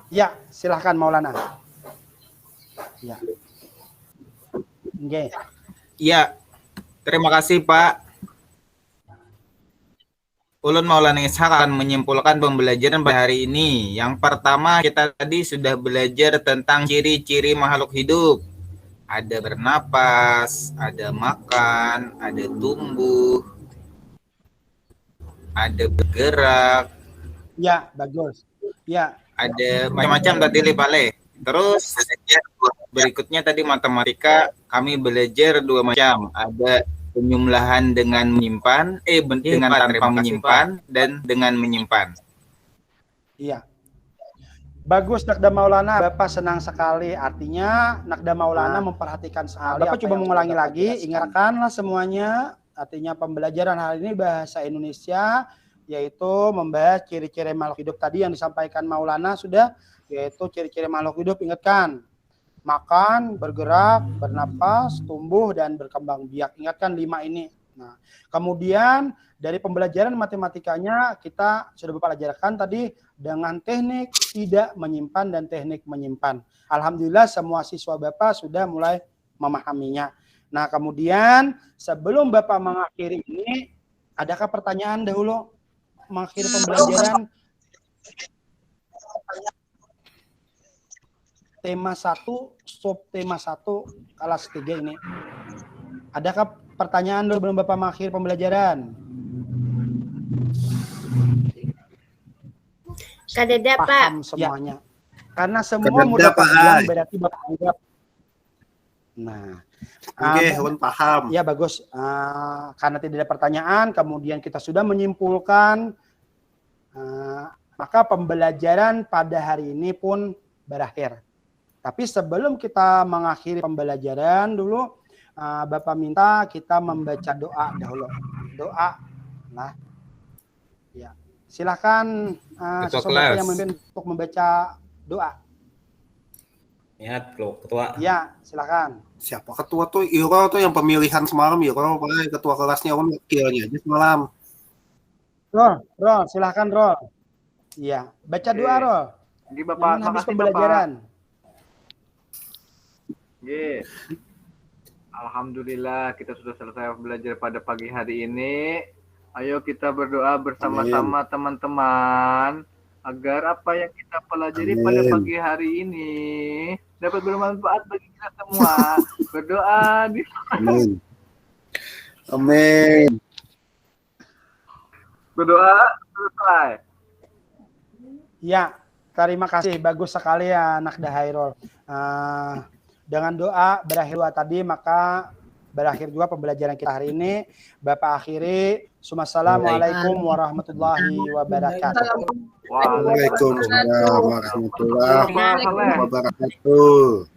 Ya, silakan Maulana. Ya. Iya. Terima kasih, Pak. Ulun Maulana Ishak akan menyimpulkan pembelajaran pada hari ini. Yang pertama, kita tadi sudah belajar tentang ciri-ciri makhluk hidup. Ada bernapas, ada makan, ada tumbuh, ada bergerak. Ya, bagus. Ya. Ada macam-macam tadi Pale. Terus berikutnya tadi matematika, kami belajar dua macam. Ada penjumlahan dengan menyimpan, dengan tanpa menyimpan, dan dengan menyimpan. Iya. Bagus Nakda Maulana, Bapak senang sekali. Artinya Nakda Maulana memperhatikan sekali. Bapak coba mengulangi lagi, ingatkanlah semuanya. Artinya pembelajaran hari ini bahasa Indonesia, yaitu membahas ciri-ciri makhluk hidup tadi yang disampaikan Maulana sudah, yaitu ciri-ciri makhluk hidup, ingatkan. Makan, bergerak, bernapas, tumbuh, dan berkembang biak. Ingatkan 5 ini. Nah, kemudian dari pembelajaran matematikanya kita sudah Bapak ajarkan tadi dengan teknik tidak menyimpan dan teknik menyimpan. Alhamdulillah semua siswa Bapak sudah mulai memahaminya. Nah, kemudian sebelum Bapak mengakhiri ini, adakah pertanyaan dahulu mengakhiri pembelajaran? Tema 1, subtema 1, kelas 3 ini. Adakah pertanyaan dulu sebelum Bapak mengakhiri pembelajaran? Kadeda, Pak. Paham semuanya. Ya. Karena semua mudah paham, berarti Bapak anggap. Nah, paham. Ya, bagus. Karena tidak ada pertanyaan, kemudian kita sudah menyimpulkan, maka pembelajaran pada hari ini pun berakhir. Tapi sebelum kita mengakhiri pembelajaran dulu, Bapak minta kita membaca doa dahulu. Doa. Nah, ya. Silakan seseorang yang memimpin untuk membaca doa. Ya, ketua. Ya, silakan. Siapa ketua tuh? Iro tuh yang pemilihan semalam, Iro. Ketua kelasnya orang wakilnya aja semalam. Rol, silakan Rol. Iya, baca doa Rol. Jadi Bapak habis pembelajaran. Ye. Alhamdulillah kita sudah selesai belajar pada pagi hari ini. Ayo kita berdoa bersama-sama teman-teman agar apa yang kita pelajari pada pagi hari ini dapat bermanfaat bagi kita semua. Berdoa di Amin. Amin. Berdoa selesai. Ya, terima kasih. Bagus sekali ya Nakda Hairul. Dengan doa berakhir doa tadi, maka berakhir juga pembelajaran kita hari ini. Bapak akhiri. Assalamualaikum warahmatullahi wabarakatuh. Waalaikumsalam warahmatullahi wabarakatuh.